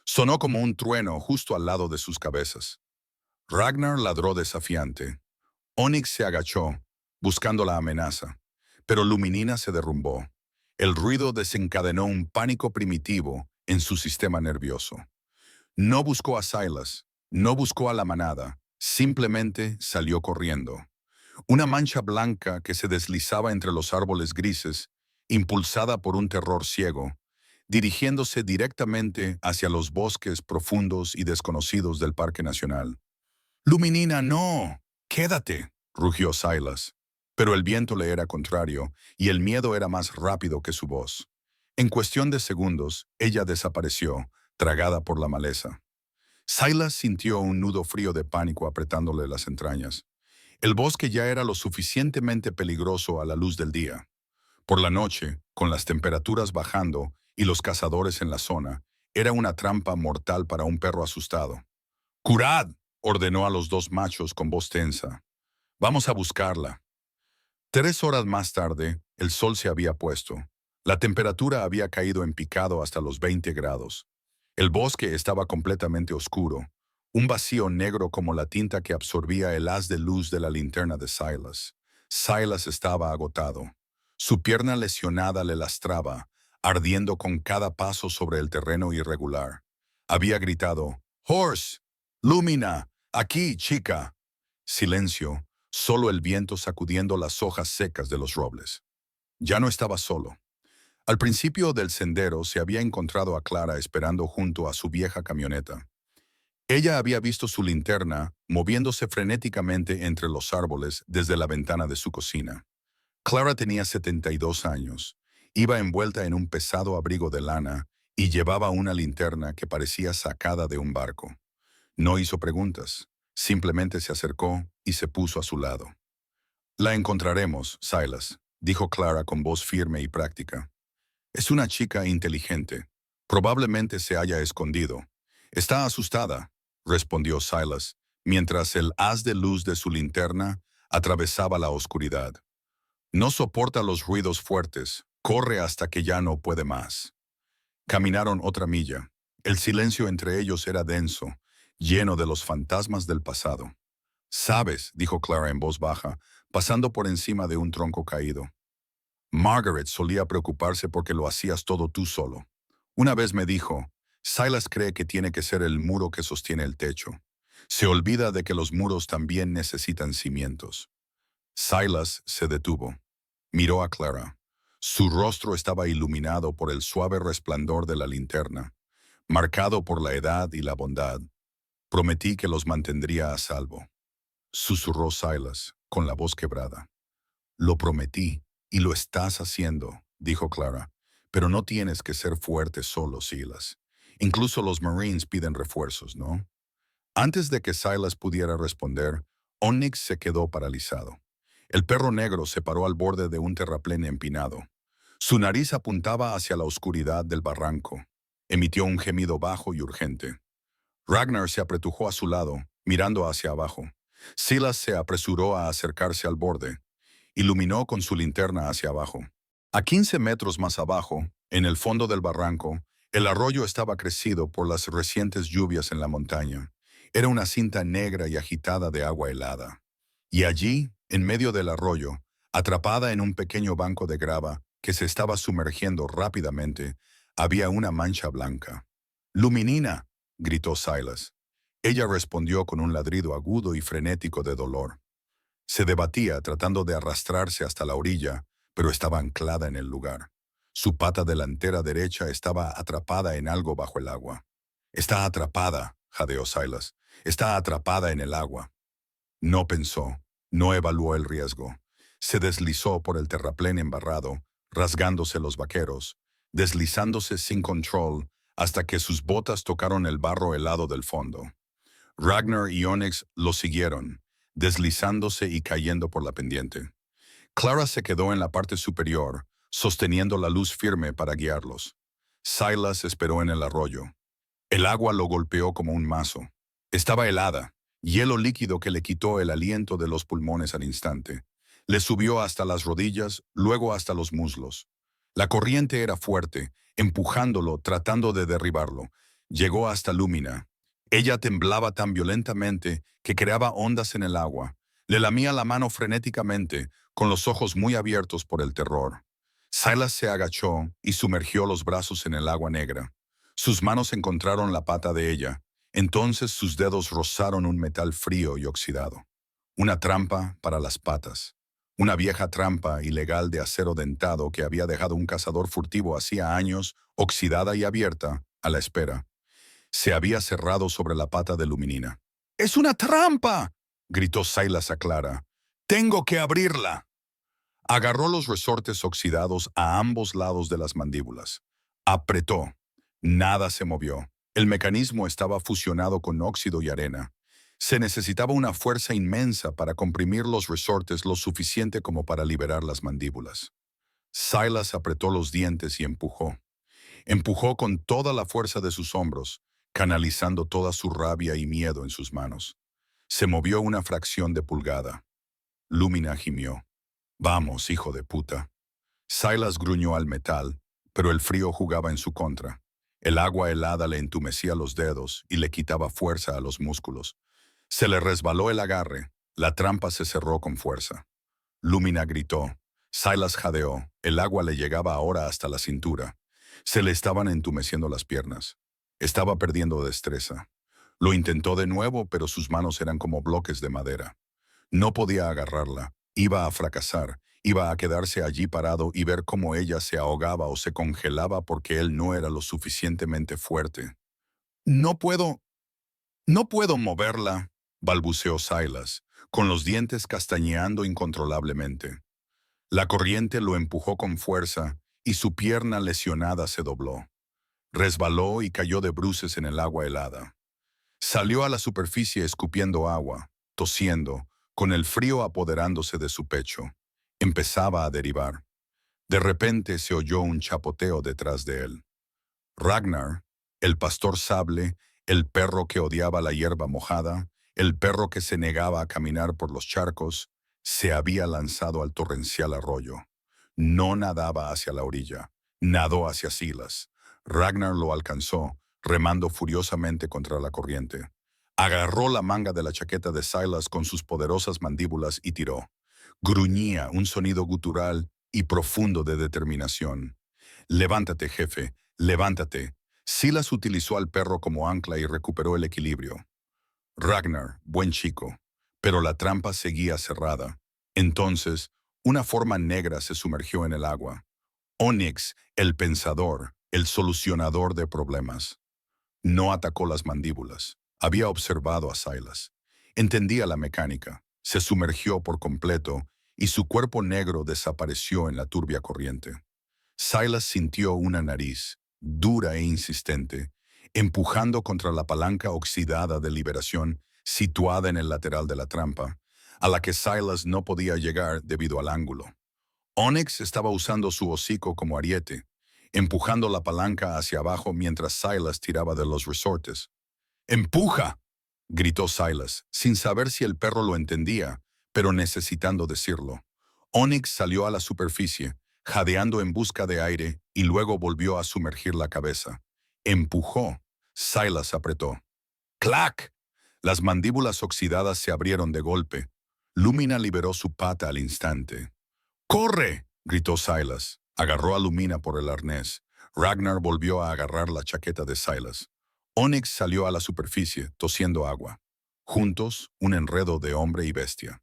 Sonó como un trueno justo al lado de sus cabezas. Ragnar ladró desafiante. Onyx se agachó, buscando la amenaza, pero Luminina se derrumbó. El ruido desencadenó un pánico primitivo en su sistema nervioso. No buscó a Silas, no buscó a la manada, simplemente salió corriendo. Una mancha blanca que se deslizaba entre los árboles grises, impulsada por un terror ciego, dirigiéndose directamente hacia los bosques profundos y desconocidos del Parque Nacional. «Luminina, no. Quédate», rugió Silas. Pero el viento le era contrario y el miedo era más rápido que su voz. En cuestión de segundos, ella desapareció, tragada por la maleza. Silas sintió un nudo frío de pánico apretándole las entrañas. El bosque ya era lo suficientemente peligroso a la luz del día. Por la noche, con las temperaturas bajando y los cazadores en la zona, era una trampa mortal para un perro asustado. «¡Curad!», ordenó a los dos machos con voz tensa. «Vamos a buscarla». 3 horas más tarde, el sol se había puesto. La temperatura había caído en picado hasta los 20 grados. El bosque estaba completamente oscuro, un vacío negro como la tinta que absorbía el haz de luz de la linterna de Silas. Silas estaba agotado. Su pierna lesionada le lastraba, ardiendo con cada paso sobre el terreno irregular. Había gritado, «Horse, Lumina, aquí, chica». Silencio, solo el viento sacudiendo las hojas secas de los robles. Ya no estaba solo. Al principio del sendero se había encontrado a Clara esperando junto a su vieja camioneta. Ella había visto su linterna moviéndose frenéticamente entre los árboles desde la ventana de su cocina. Clara tenía 72 años, iba envuelta en un pesado abrigo de lana y llevaba una linterna que parecía sacada de un barco. No hizo preguntas, simplemente se acercó y se puso a su lado. «La encontraremos, Silas», dijo Clara con voz firme y práctica. «Es una chica inteligente. Probablemente se haya escondido. Está asustada», respondió Silas, mientras el haz de luz de su linterna atravesaba la oscuridad. «No soporta los ruidos fuertes. Corre hasta que ya no puede más». Caminaron otra milla. El silencio entre ellos era denso, lleno de los fantasmas del pasado. «Sabes», dijo Clara en voz baja, pasando por encima de un tronco caído. «Margaret solía preocuparse porque lo hacías todo tú solo. Una vez me dijo, Silas cree que tiene que ser el muro que sostiene el techo. Se olvida de que los muros también necesitan cimientos». Silas se detuvo. Miró a Clara. Su rostro estaba iluminado por el suave resplandor de la linterna, marcado por la edad y la bondad. «Prometí que los mantendría a salvo», susurró Silas, con la voz quebrada. «Lo prometí, y lo estás haciendo», dijo Clara. «Pero no tienes que ser fuerte solo, Silas. Incluso los Marines piden refuerzos, ¿no?» Antes de que Silas pudiera responder, Onyx se quedó paralizado. El perro negro se paró al borde de un terraplén empinado. Su nariz apuntaba hacia la oscuridad del barranco. Emitió un gemido bajo y urgente. Ragnar se apretujó a su lado, mirando hacia abajo. Silas se apresuró a acercarse al borde. Iluminó con su linterna hacia abajo. A 15 metros más abajo, en el fondo del barranco, el arroyo estaba crecido por las recientes lluvias en la montaña. Era una cinta negra y agitada de agua helada. Y allí, en medio del arroyo, atrapada en un pequeño banco de grava que se estaba sumergiendo rápidamente, había una mancha blanca. «¡Luminina!», gritó Silas. Ella respondió con un ladrido agudo y frenético de dolor. Se debatía tratando de arrastrarse hasta la orilla, pero estaba anclada en el lugar. Su pata delantera derecha estaba atrapada en algo bajo el agua. «Está atrapada», jadeó Silas. «Está atrapada en el agua». No pensó, no evaluó el riesgo. Se deslizó por el terraplén embarrado, rasgándose los vaqueros, deslizándose sin control hasta que sus botas tocaron el barro helado del fondo. Ragnar y Onyx lo siguieron, deslizándose y cayendo por la pendiente. Clara se quedó en la parte superior, sosteniendo la luz firme para guiarlos. Silas esperó en el arroyo. El agua lo golpeó como un mazo. Estaba helada, hielo líquido que le quitó el aliento de los pulmones al instante. Le subió hasta las rodillas, luego hasta los muslos. La corriente era fuerte, empujándolo, tratando de derribarlo. Llegó hasta Lumina. Ella temblaba tan violentamente que creaba ondas en el agua. Le lamía la mano frenéticamente, con los ojos muy abiertos por el terror. Silas se agachó y sumergió los brazos en el agua negra. Sus manos encontraron la pata de ella. Entonces sus dedos rozaron un metal frío y oxidado. Una trampa para las patas. Una vieja trampa ilegal de acero dentado que había dejado un cazador furtivo hacía años, oxidada y abierta, a la espera. Se había cerrado sobre la pata de Luminina. «¡Es una trampa!», gritó Silas a Clara. «¡Tengo que abrirla!». Agarró los resortes oxidados a ambos lados de las mandíbulas. Apretó. Nada se movió. El mecanismo estaba fusionado con óxido y arena. Se necesitaba una fuerza inmensa para comprimir los resortes lo suficiente como para liberar las mandíbulas. Silas apretó los dientes y empujó. Empujó con toda la fuerza de sus hombros, canalizando toda su rabia y miedo en sus manos. Se movió una fracción de pulgada. Lumina gimió. «Vamos, hijo de puta». Silas gruñó al metal, pero el frío jugaba en su contra. El agua helada le entumecía los dedos y le quitaba fuerza a los músculos. Se le resbaló el agarre. La trampa se cerró con fuerza. Lumina gritó. Silas jadeó. El agua le llegaba ahora hasta la cintura. Se le estaban entumeciendo las piernas. Estaba perdiendo destreza. Lo intentó de nuevo, pero sus manos eran como bloques de madera. No podía agarrarla. Iba a fracasar. Iba a quedarse allí parado y ver cómo ella se ahogaba o se congelaba porque él no era lo suficientemente fuerte. No puedo, no puedo moverla, balbuceó Silas, con los dientes castañeando incontrolablemente. La corriente lo empujó con fuerza y su pierna lesionada se dobló. Resbaló y cayó de bruces en el agua helada. Salió a la superficie escupiendo agua, tosiendo, con el frío apoderándose de su pecho. Empezaba a derivar. De repente se oyó un chapoteo detrás de él. Ragnar, el pastor sable, el perro que odiaba la hierba mojada, el perro que se negaba a caminar por los charcos, se había lanzado al torrencial arroyo. No nadaba hacia la orilla, nadó hacia Silas. Ragnar lo alcanzó, remando furiosamente contra la corriente. Agarró la manga de la chaqueta de Silas con sus poderosas mandíbulas y tiró. Gruñía un sonido gutural y profundo de determinación. Levántate, jefe, levántate. Silas utilizó al perro como ancla y recuperó el equilibrio. Ragnar, buen chico. Pero la trampa seguía cerrada. Entonces, una forma negra se sumergió en el agua. Onyx, el pensador, el solucionador de problemas. No atacó las mandíbulas. Había observado a Silas. Entendía la mecánica. Se sumergió por completo y su cuerpo negro desapareció en la turbia corriente. Silas sintió una nariz, dura e insistente, empujando contra la palanca oxidada de liberación situada en el lateral de la trampa, a la que Silas no podía llegar debido al ángulo. Onyx estaba usando su hocico como ariete, empujando la palanca hacia abajo mientras Silas tiraba de los resortes. ¡Empuja!, gritó Silas, sin saber si el perro lo entendía, pero necesitando decirlo. Onyx salió a la superficie, jadeando en busca de aire, y luego volvió a sumergir la cabeza. Empujó. Silas apretó. ¡Clac! Las mandíbulas oxidadas se abrieron de golpe. Lumina liberó su pata al instante. ¡Corre!, gritó Silas. Agarró a Lumina por el arnés. Ragnar volvió a agarrar la chaqueta de Silas. Onyx salió a la superficie, tosiendo agua. Juntos, un enredo de hombre y bestia.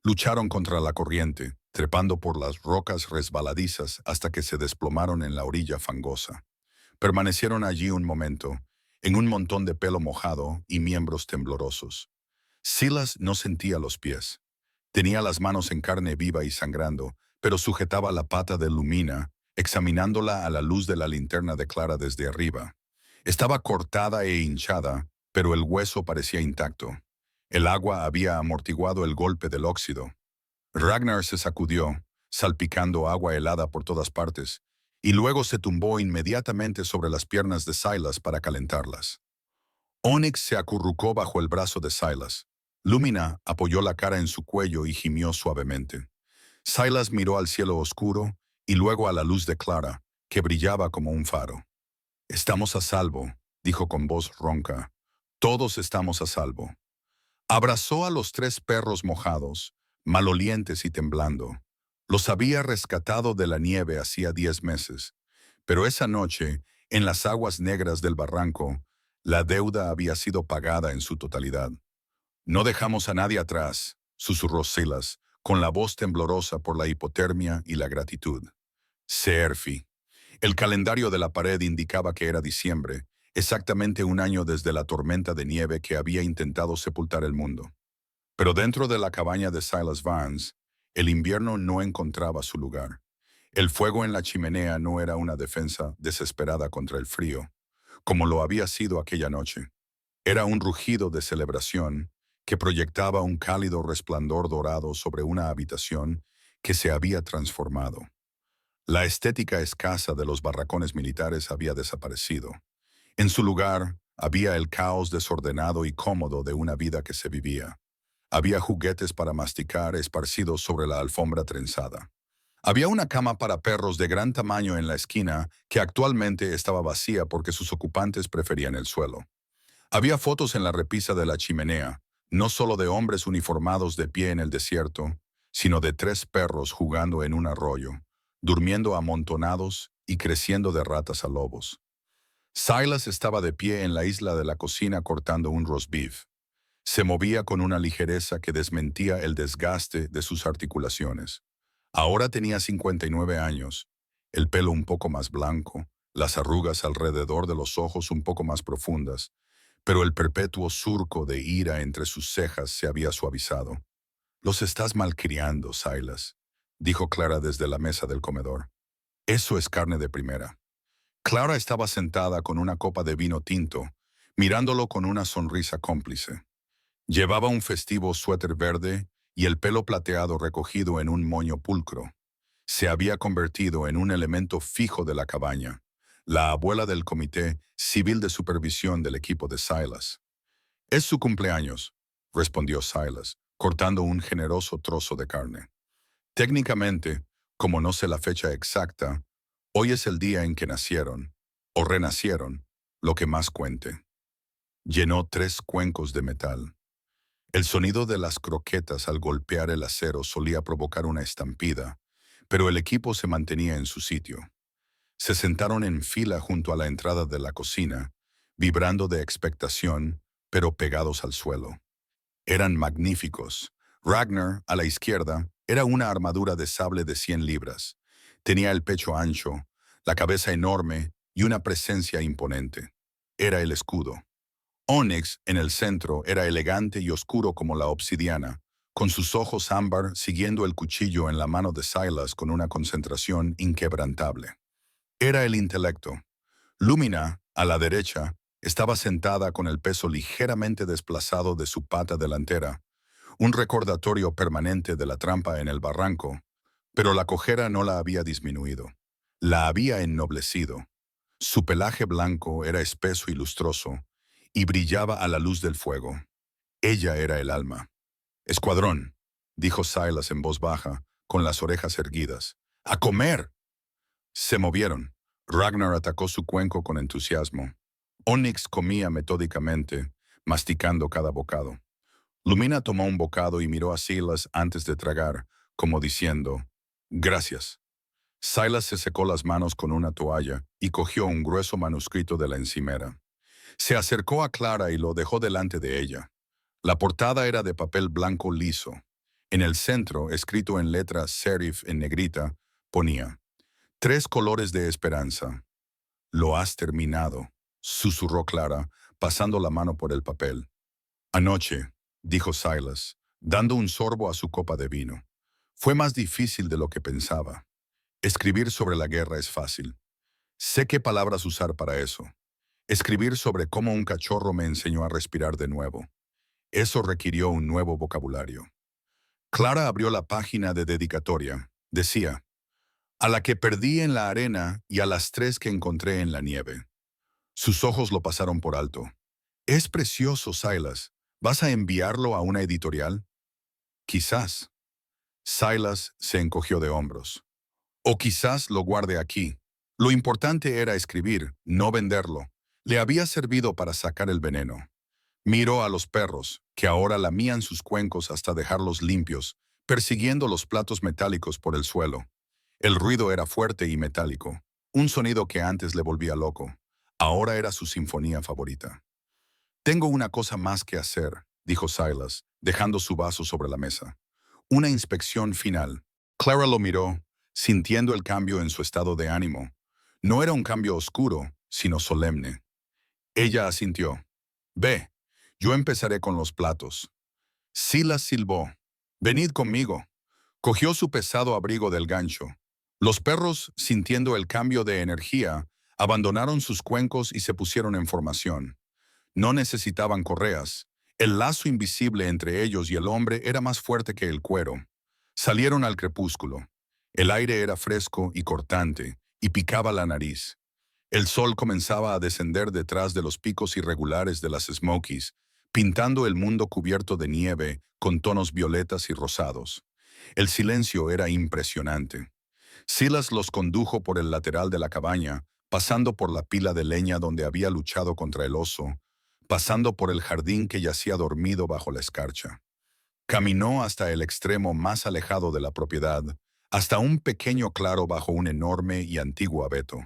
Lucharon contra la corriente, trepando por las rocas resbaladizas hasta que se desplomaron en la orilla fangosa. Permanecieron allí un momento, en un montón de pelo mojado y miembros temblorosos. Silas no sentía los pies. Tenía las manos en carne viva y sangrando, pero sujetaba la pata de Lumina, examinándola a la luz de la linterna de Clara desde arriba. Estaba cortada e hinchada, pero el hueso parecía intacto. El agua había amortiguado el golpe del óxido. Ragnar se sacudió, salpicando agua helada por todas partes, y luego se tumbó inmediatamente sobre las piernas de Silas para calentarlas. Onyx se acurrucó bajo el brazo de Silas. Lumina apoyó la cara en su cuello y gimió suavemente. Silas miró al cielo oscuro y luego a la luz de Clara, que brillaba como un faro. «Estamos a salvo», dijo con voz ronca. «Todos estamos a salvo». Abrazó a los 3 perros mojados, malolientes y temblando. Los había rescatado de la nieve hacía 10 meses, pero esa noche, en las aguas negras del barranco, la deuda había sido pagada en su totalidad. «No dejamos a nadie atrás», susurró Silas, con la voz temblorosa por la hipotermia y la gratitud. Seerfi. El calendario de la pared indicaba que era diciembre, exactamente un año desde la tormenta de nieve que había intentado sepultar el mundo. Pero dentro de la cabaña de Silas Vance, el invierno no encontraba su lugar. El fuego en la chimenea no era una defensa desesperada contra el frío, como lo había sido aquella noche. Era un rugido de celebración que proyectaba un cálido resplandor dorado sobre una habitación que se había transformado. La estética escasa de los barracones militares había desaparecido. En su lugar, había el caos desordenado y cómodo de una vida que se vivía. Había juguetes para masticar esparcidos sobre la alfombra trenzada. Había una cama para perros de gran tamaño en la esquina que actualmente estaba vacía porque sus ocupantes preferían el suelo. Había fotos en la repisa de la chimenea, no solo de hombres uniformados de pie en el desierto, sino de 3 perros jugando en un arroyo, durmiendo amontonados y creciendo de ratas a lobos. Silas estaba de pie en la isla de la cocina cortando un roast beef. Se movía con una ligereza que desmentía el desgaste de sus articulaciones. Ahora tenía 59 años, el pelo un poco más blanco, las arrugas alrededor de los ojos un poco más profundas, pero el perpetuo surco de ira entre sus cejas se había suavizado. «Los estás malcriando, Silas», dijo Clara desde la mesa del comedor. «Eso es carne de primera». Clara estaba sentada con una copa de vino tinto, mirándolo con una sonrisa cómplice. Llevaba un festivo suéter verde y el pelo plateado recogido en un moño pulcro. Se había convertido en un elemento fijo de la cabaña, la abuela del comité civil de supervisión del equipo de Silas. «Es su cumpleaños», respondió Silas, cortando un generoso trozo de carne. «Técnicamente, como no sé la fecha exacta, hoy es el día en que nacieron, o renacieron, lo que más cuente». Llenó 3 cuencos de metal. El sonido de las croquetas al golpear el acero solía provocar una estampida, pero el equipo se mantenía en su sitio. Se sentaron en fila junto a la entrada de la cocina, vibrando de expectación, pero pegados al suelo. Eran magníficos. Ragnar, a la izquierda, era una armadura de sable de 100 libras. Tenía el pecho ancho, la cabeza enorme y una presencia imponente. Era el escudo. Onyx, en el centro, era elegante y oscuro como la obsidiana, con sus ojos ámbar siguiendo el cuchillo en la mano de Silas con una concentración inquebrantable. Era el intelecto. Lumina, a la derecha, estaba sentada con el peso ligeramente desplazado de su pata delantera, un recordatorio permanente de la trampa en el barranco, pero la cojera no la había disminuido. La había ennoblecido. Su pelaje blanco era espeso y lustroso, y brillaba a la luz del fuego. Ella era el alma. «Escuadrón», dijo Silas en voz baja, con las orejas erguidas. «¡A comer!». Se movieron. Ragnar atacó su cuenco con entusiasmo. Onyx comía metódicamente, masticando cada bocado. Lumina tomó un bocado y miró a Silas antes de tragar, como diciendo, «Gracias». Silas se secó las manos con una toalla y cogió un grueso manuscrito de la encimera. Se acercó a Clara y lo dejó delante de ella. La portada era de papel blanco liso. En el centro, escrito en letras serif en negrita, ponía, «3 colores de esperanza». «Lo has terminado», susurró Clara, pasando la mano por el papel. «Anoche», dijo Silas, dando un sorbo a su copa de vino. «Fue más difícil de lo que pensaba. Escribir sobre la guerra es fácil. Sé qué palabras usar para eso. Escribir sobre cómo un cachorro me enseñó a respirar de nuevo. Eso requirió un nuevo vocabulario». Clara abrió la página de dedicatoria. Decía, «A la que perdí en la arena y a las 3 que encontré en la nieve». Sus ojos lo pasaron por alto. «Es precioso, Silas. ¿Vas a enviarlo a una editorial?» «Quizás». Silas se encogió de hombros. «O quizás lo guarde aquí». Lo importante era escribir, no venderlo. Le había servido para sacar el veneno. Miró a los perros, que ahora lamían sus cuencos hasta dejarlos limpios, persiguiendo los platos metálicos por el suelo. El ruido era fuerte y metálico, un sonido que antes le volvía loco. Ahora era su sinfonía favorita. «Tengo una cosa más que hacer», dijo Silas, dejando su vaso sobre la mesa. «Una inspección final». Clara lo miró, sintiendo el cambio en su estado de ánimo. No era un cambio oscuro, sino solemne. Ella asintió. «Ve, yo empezaré con los platos». Silas silbó. «Venid conmigo». Cogió su pesado abrigo del gancho. Los perros, sintiendo el cambio de energía, abandonaron sus cuencos y se pusieron en formación. No necesitaban correas. El lazo invisible entre ellos y el hombre era más fuerte que el cuero. Salieron al crepúsculo. El aire era fresco y cortante, y picaba la nariz. El sol comenzaba a descender detrás de los picos irregulares de las Smokies, pintando el mundo cubierto de nieve con tonos violetas y rosados. El silencio era impresionante. Silas los condujo por el lateral de la cabaña, pasando por la pila de leña donde había luchado contra el oso, pasando por el jardín que yacía dormido bajo la escarcha. Caminó hasta el extremo más alejado de la propiedad, hasta un pequeño claro bajo un enorme y antiguo abeto.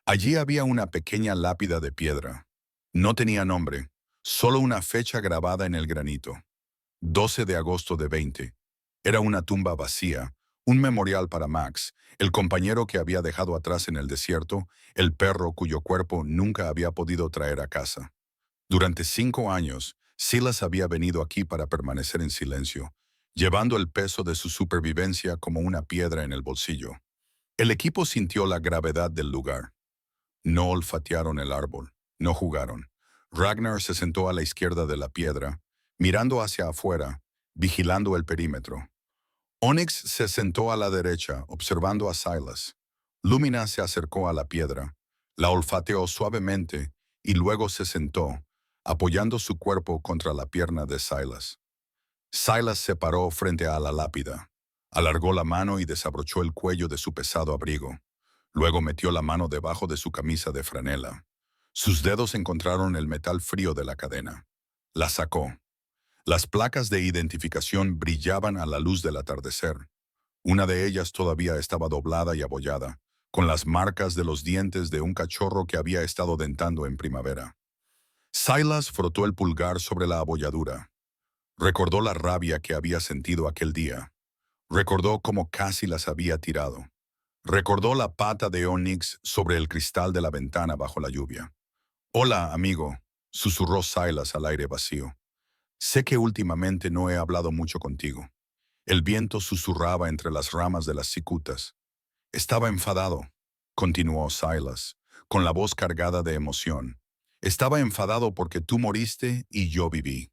Allí había una pequeña lápida de piedra. No tenía nombre, solo una fecha grabada en el granito. 12 de agosto de 20. Era una tumba vacía, un memorial para Max, el compañero que había dejado atrás en el desierto, el perro cuyo cuerpo nunca había podido traer a casa. Durante 5 años, Silas había venido aquí para permanecer en silencio, llevando el peso de su supervivencia como una piedra en el bolsillo. El equipo sintió la gravedad del lugar. No olfatearon el árbol, no jugaron. Ragnar se sentó a la izquierda de la piedra, mirando hacia afuera, vigilando el perímetro. Onyx se sentó a la derecha, observando a Silas. Lumina se acercó a la piedra, la olfateó suavemente y luego se sentó, apoyando su cuerpo contra la pierna de Silas. Silas se paró frente a la lápida, alargó la mano y desabrochó el cuello de su pesado abrigo. Luego metió la mano debajo de su camisa de franela. Sus dedos encontraron el metal frío de la cadena. La sacó. Las placas de identificación brillaban a la luz del atardecer. Una de ellas todavía estaba doblada y abollada, con las marcas de los dientes de un cachorro que había estado dentando en primavera. Silas frotó el pulgar sobre la abolladura. Recordó la rabia que había sentido aquel día. Recordó cómo casi las había tirado. Recordó la pata de Onyx sobre el cristal de la ventana bajo la lluvia. «Hola, amigo», susurró Silas al aire vacío. «Sé que últimamente no he hablado mucho contigo». El viento susurraba entre las ramas de las cicutas. «Estaba enfadado», continuó Silas, con la voz cargada de emoción. «Estaba enfadado porque tú moriste y yo viví.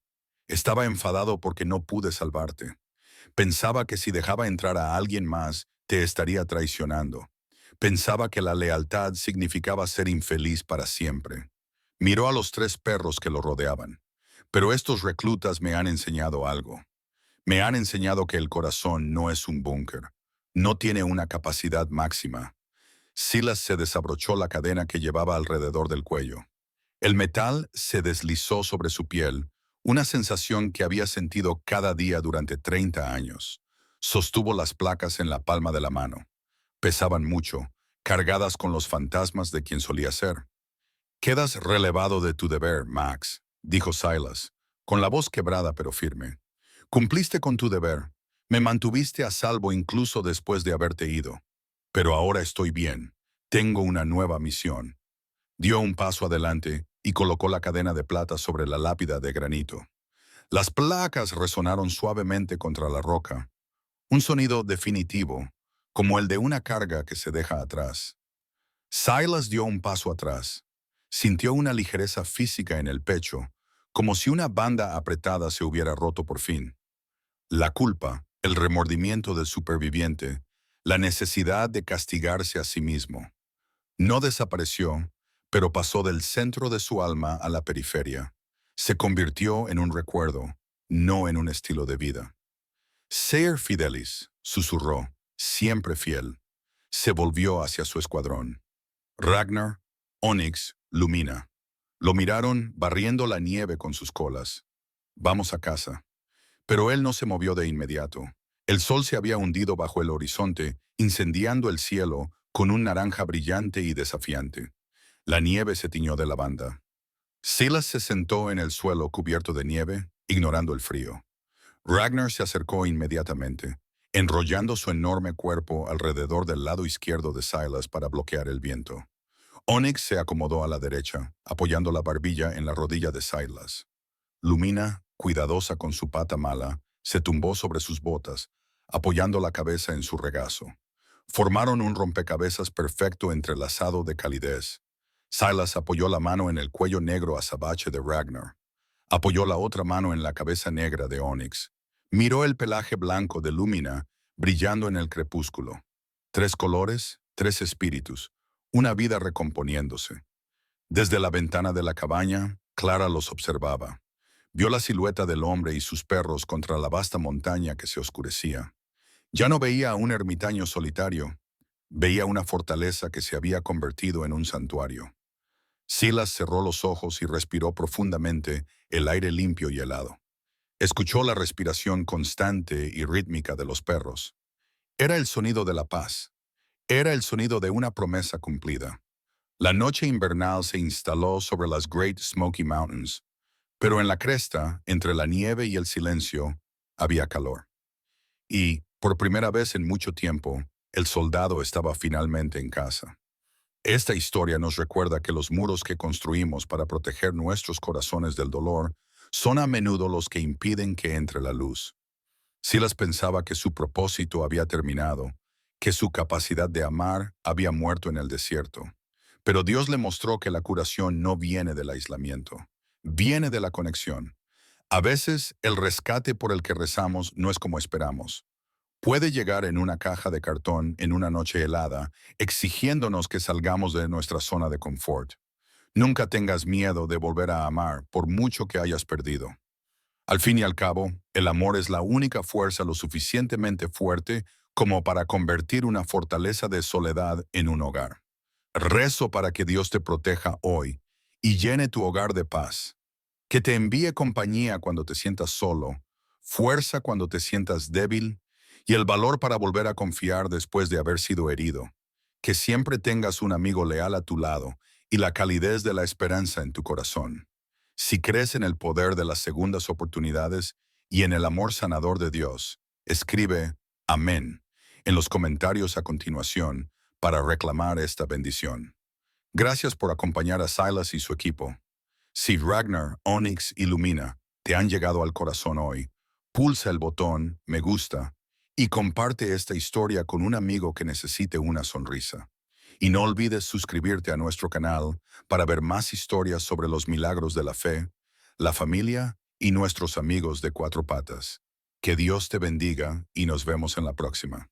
Estaba enfadado porque no pude salvarte. Pensaba que si dejaba entrar a alguien más, te estaría traicionando. Pensaba que la lealtad significaba ser infeliz para siempre». Miró a los 3 perros que lo rodeaban. «Pero estos reclutas me han enseñado algo. Me han enseñado que el corazón no es un búnker. No tiene una capacidad máxima». Silas se desabrochó la cadena que llevaba alrededor del cuello. El metal se deslizó sobre su piel, una sensación que había sentido cada día durante 30 años. Sostuvo las placas en la palma de la mano. Pesaban mucho, cargadas con los fantasmas de quien solía ser. «Quedas relevado de tu deber, Max», dijo Silas, con la voz quebrada pero firme. «Cumpliste con tu deber. Me mantuviste a salvo incluso después de haberte ido. Pero ahora estoy bien. Tengo una nueva misión». Dio un paso adelante y colocó la cadena de plata sobre la lápida de granito. Las placas resonaron suavemente contra la roca. Un sonido definitivo, como el de una carga que se deja atrás. Silas dio un paso atrás. Sintió una ligereza física en el pecho, como si una banda apretada se hubiera roto por fin. La culpa, el remordimiento del superviviente, la necesidad de castigarse a sí mismo. No desapareció, pero pasó del centro de su alma a la periferia. Se convirtió en un recuerdo, no en un estilo de vida. «Ser fidelis», susurró, «siempre fiel». Se volvió hacia su escuadrón. Ragnar, Onyx, Lumina. Lo miraron barriendo la nieve con sus colas. «Vamos a casa». Pero él no se movió de inmediato. El sol se había hundido bajo el horizonte, incendiando el cielo con un naranja brillante y desafiante. La nieve se tiñó de lavanda. Silas se sentó en el suelo cubierto de nieve, ignorando el frío. Ragnar se acercó inmediatamente, enrollando su enorme cuerpo alrededor del lado izquierdo de Silas para bloquear el viento. Onyx se acomodó a la derecha, apoyando la barbilla en la rodilla de Silas. Lumina, cuidadosa con su pata mala, se tumbó sobre sus botas, apoyando la cabeza en su regazo. Formaron un rompecabezas perfecto entrelazado de calidez. Silas apoyó la mano en el cuello negro azabache de Ragnar. Apoyó la otra mano en la cabeza negra de Onyx. Miró el pelaje blanco de Lumina brillando en el crepúsculo. 3 colores, 3 espíritus, una vida recomponiéndose. Desde la ventana de la cabaña, Clara los observaba. Vio la silueta del hombre y sus perros contra la vasta montaña que se oscurecía. Ya no veía a un ermitaño solitario. Veía una fortaleza que se había convertido en un santuario. Silas cerró los ojos y respiró profundamente el aire limpio y helado. Escuchó la respiración constante y rítmica de los perros. Era el sonido de la paz. Era el sonido de una promesa cumplida. La noche invernal se instaló sobre las Great Smoky Mountains, pero en la cresta, entre la nieve y el silencio, había calor. Y, por primera vez en mucho tiempo, el soldado estaba finalmente en casa. Esta historia nos recuerda que los muros que construimos para proteger nuestros corazones del dolor son a menudo los que impiden que entre la luz. Silas pensaba que su propósito había terminado, que su capacidad de amar había muerto en el desierto. Pero Dios le mostró que la curación no viene del aislamiento, viene de la conexión. A veces, el rescate por el que rezamos no es como esperamos. Puede llegar en una caja de cartón en una noche helada, exigiéndonos que salgamos de nuestra zona de confort. Nunca tengas miedo de volver a amar, por mucho que hayas perdido. Al fin y al cabo, el amor es la única fuerza lo suficientemente fuerte como para convertir una fortaleza de soledad en un hogar. Rezo para que Dios te proteja hoy y llene tu hogar de paz. Que te envíe compañía cuando te sientas solo, fuerza cuando te sientas débil y el valor para volver a confiar después de haber sido herido. Que siempre tengas un amigo leal a tu lado y la calidez de la esperanza en tu corazón. Si crees en el poder de las segundas oportunidades y en el amor sanador de Dios, escribe Amén en los comentarios a continuación para reclamar esta bendición. Gracias por acompañar a Silas y su equipo. Si Ragnar, Onyx y Lumina te han llegado al corazón hoy, pulsa el botón Me gusta y comparte esta historia con un amigo que necesite una sonrisa. Y no olvides suscribirte a nuestro canal para ver más historias sobre los milagros de la fe, la familia y nuestros amigos de cuatro patas. Que Dios te bendiga y nos vemos en la próxima.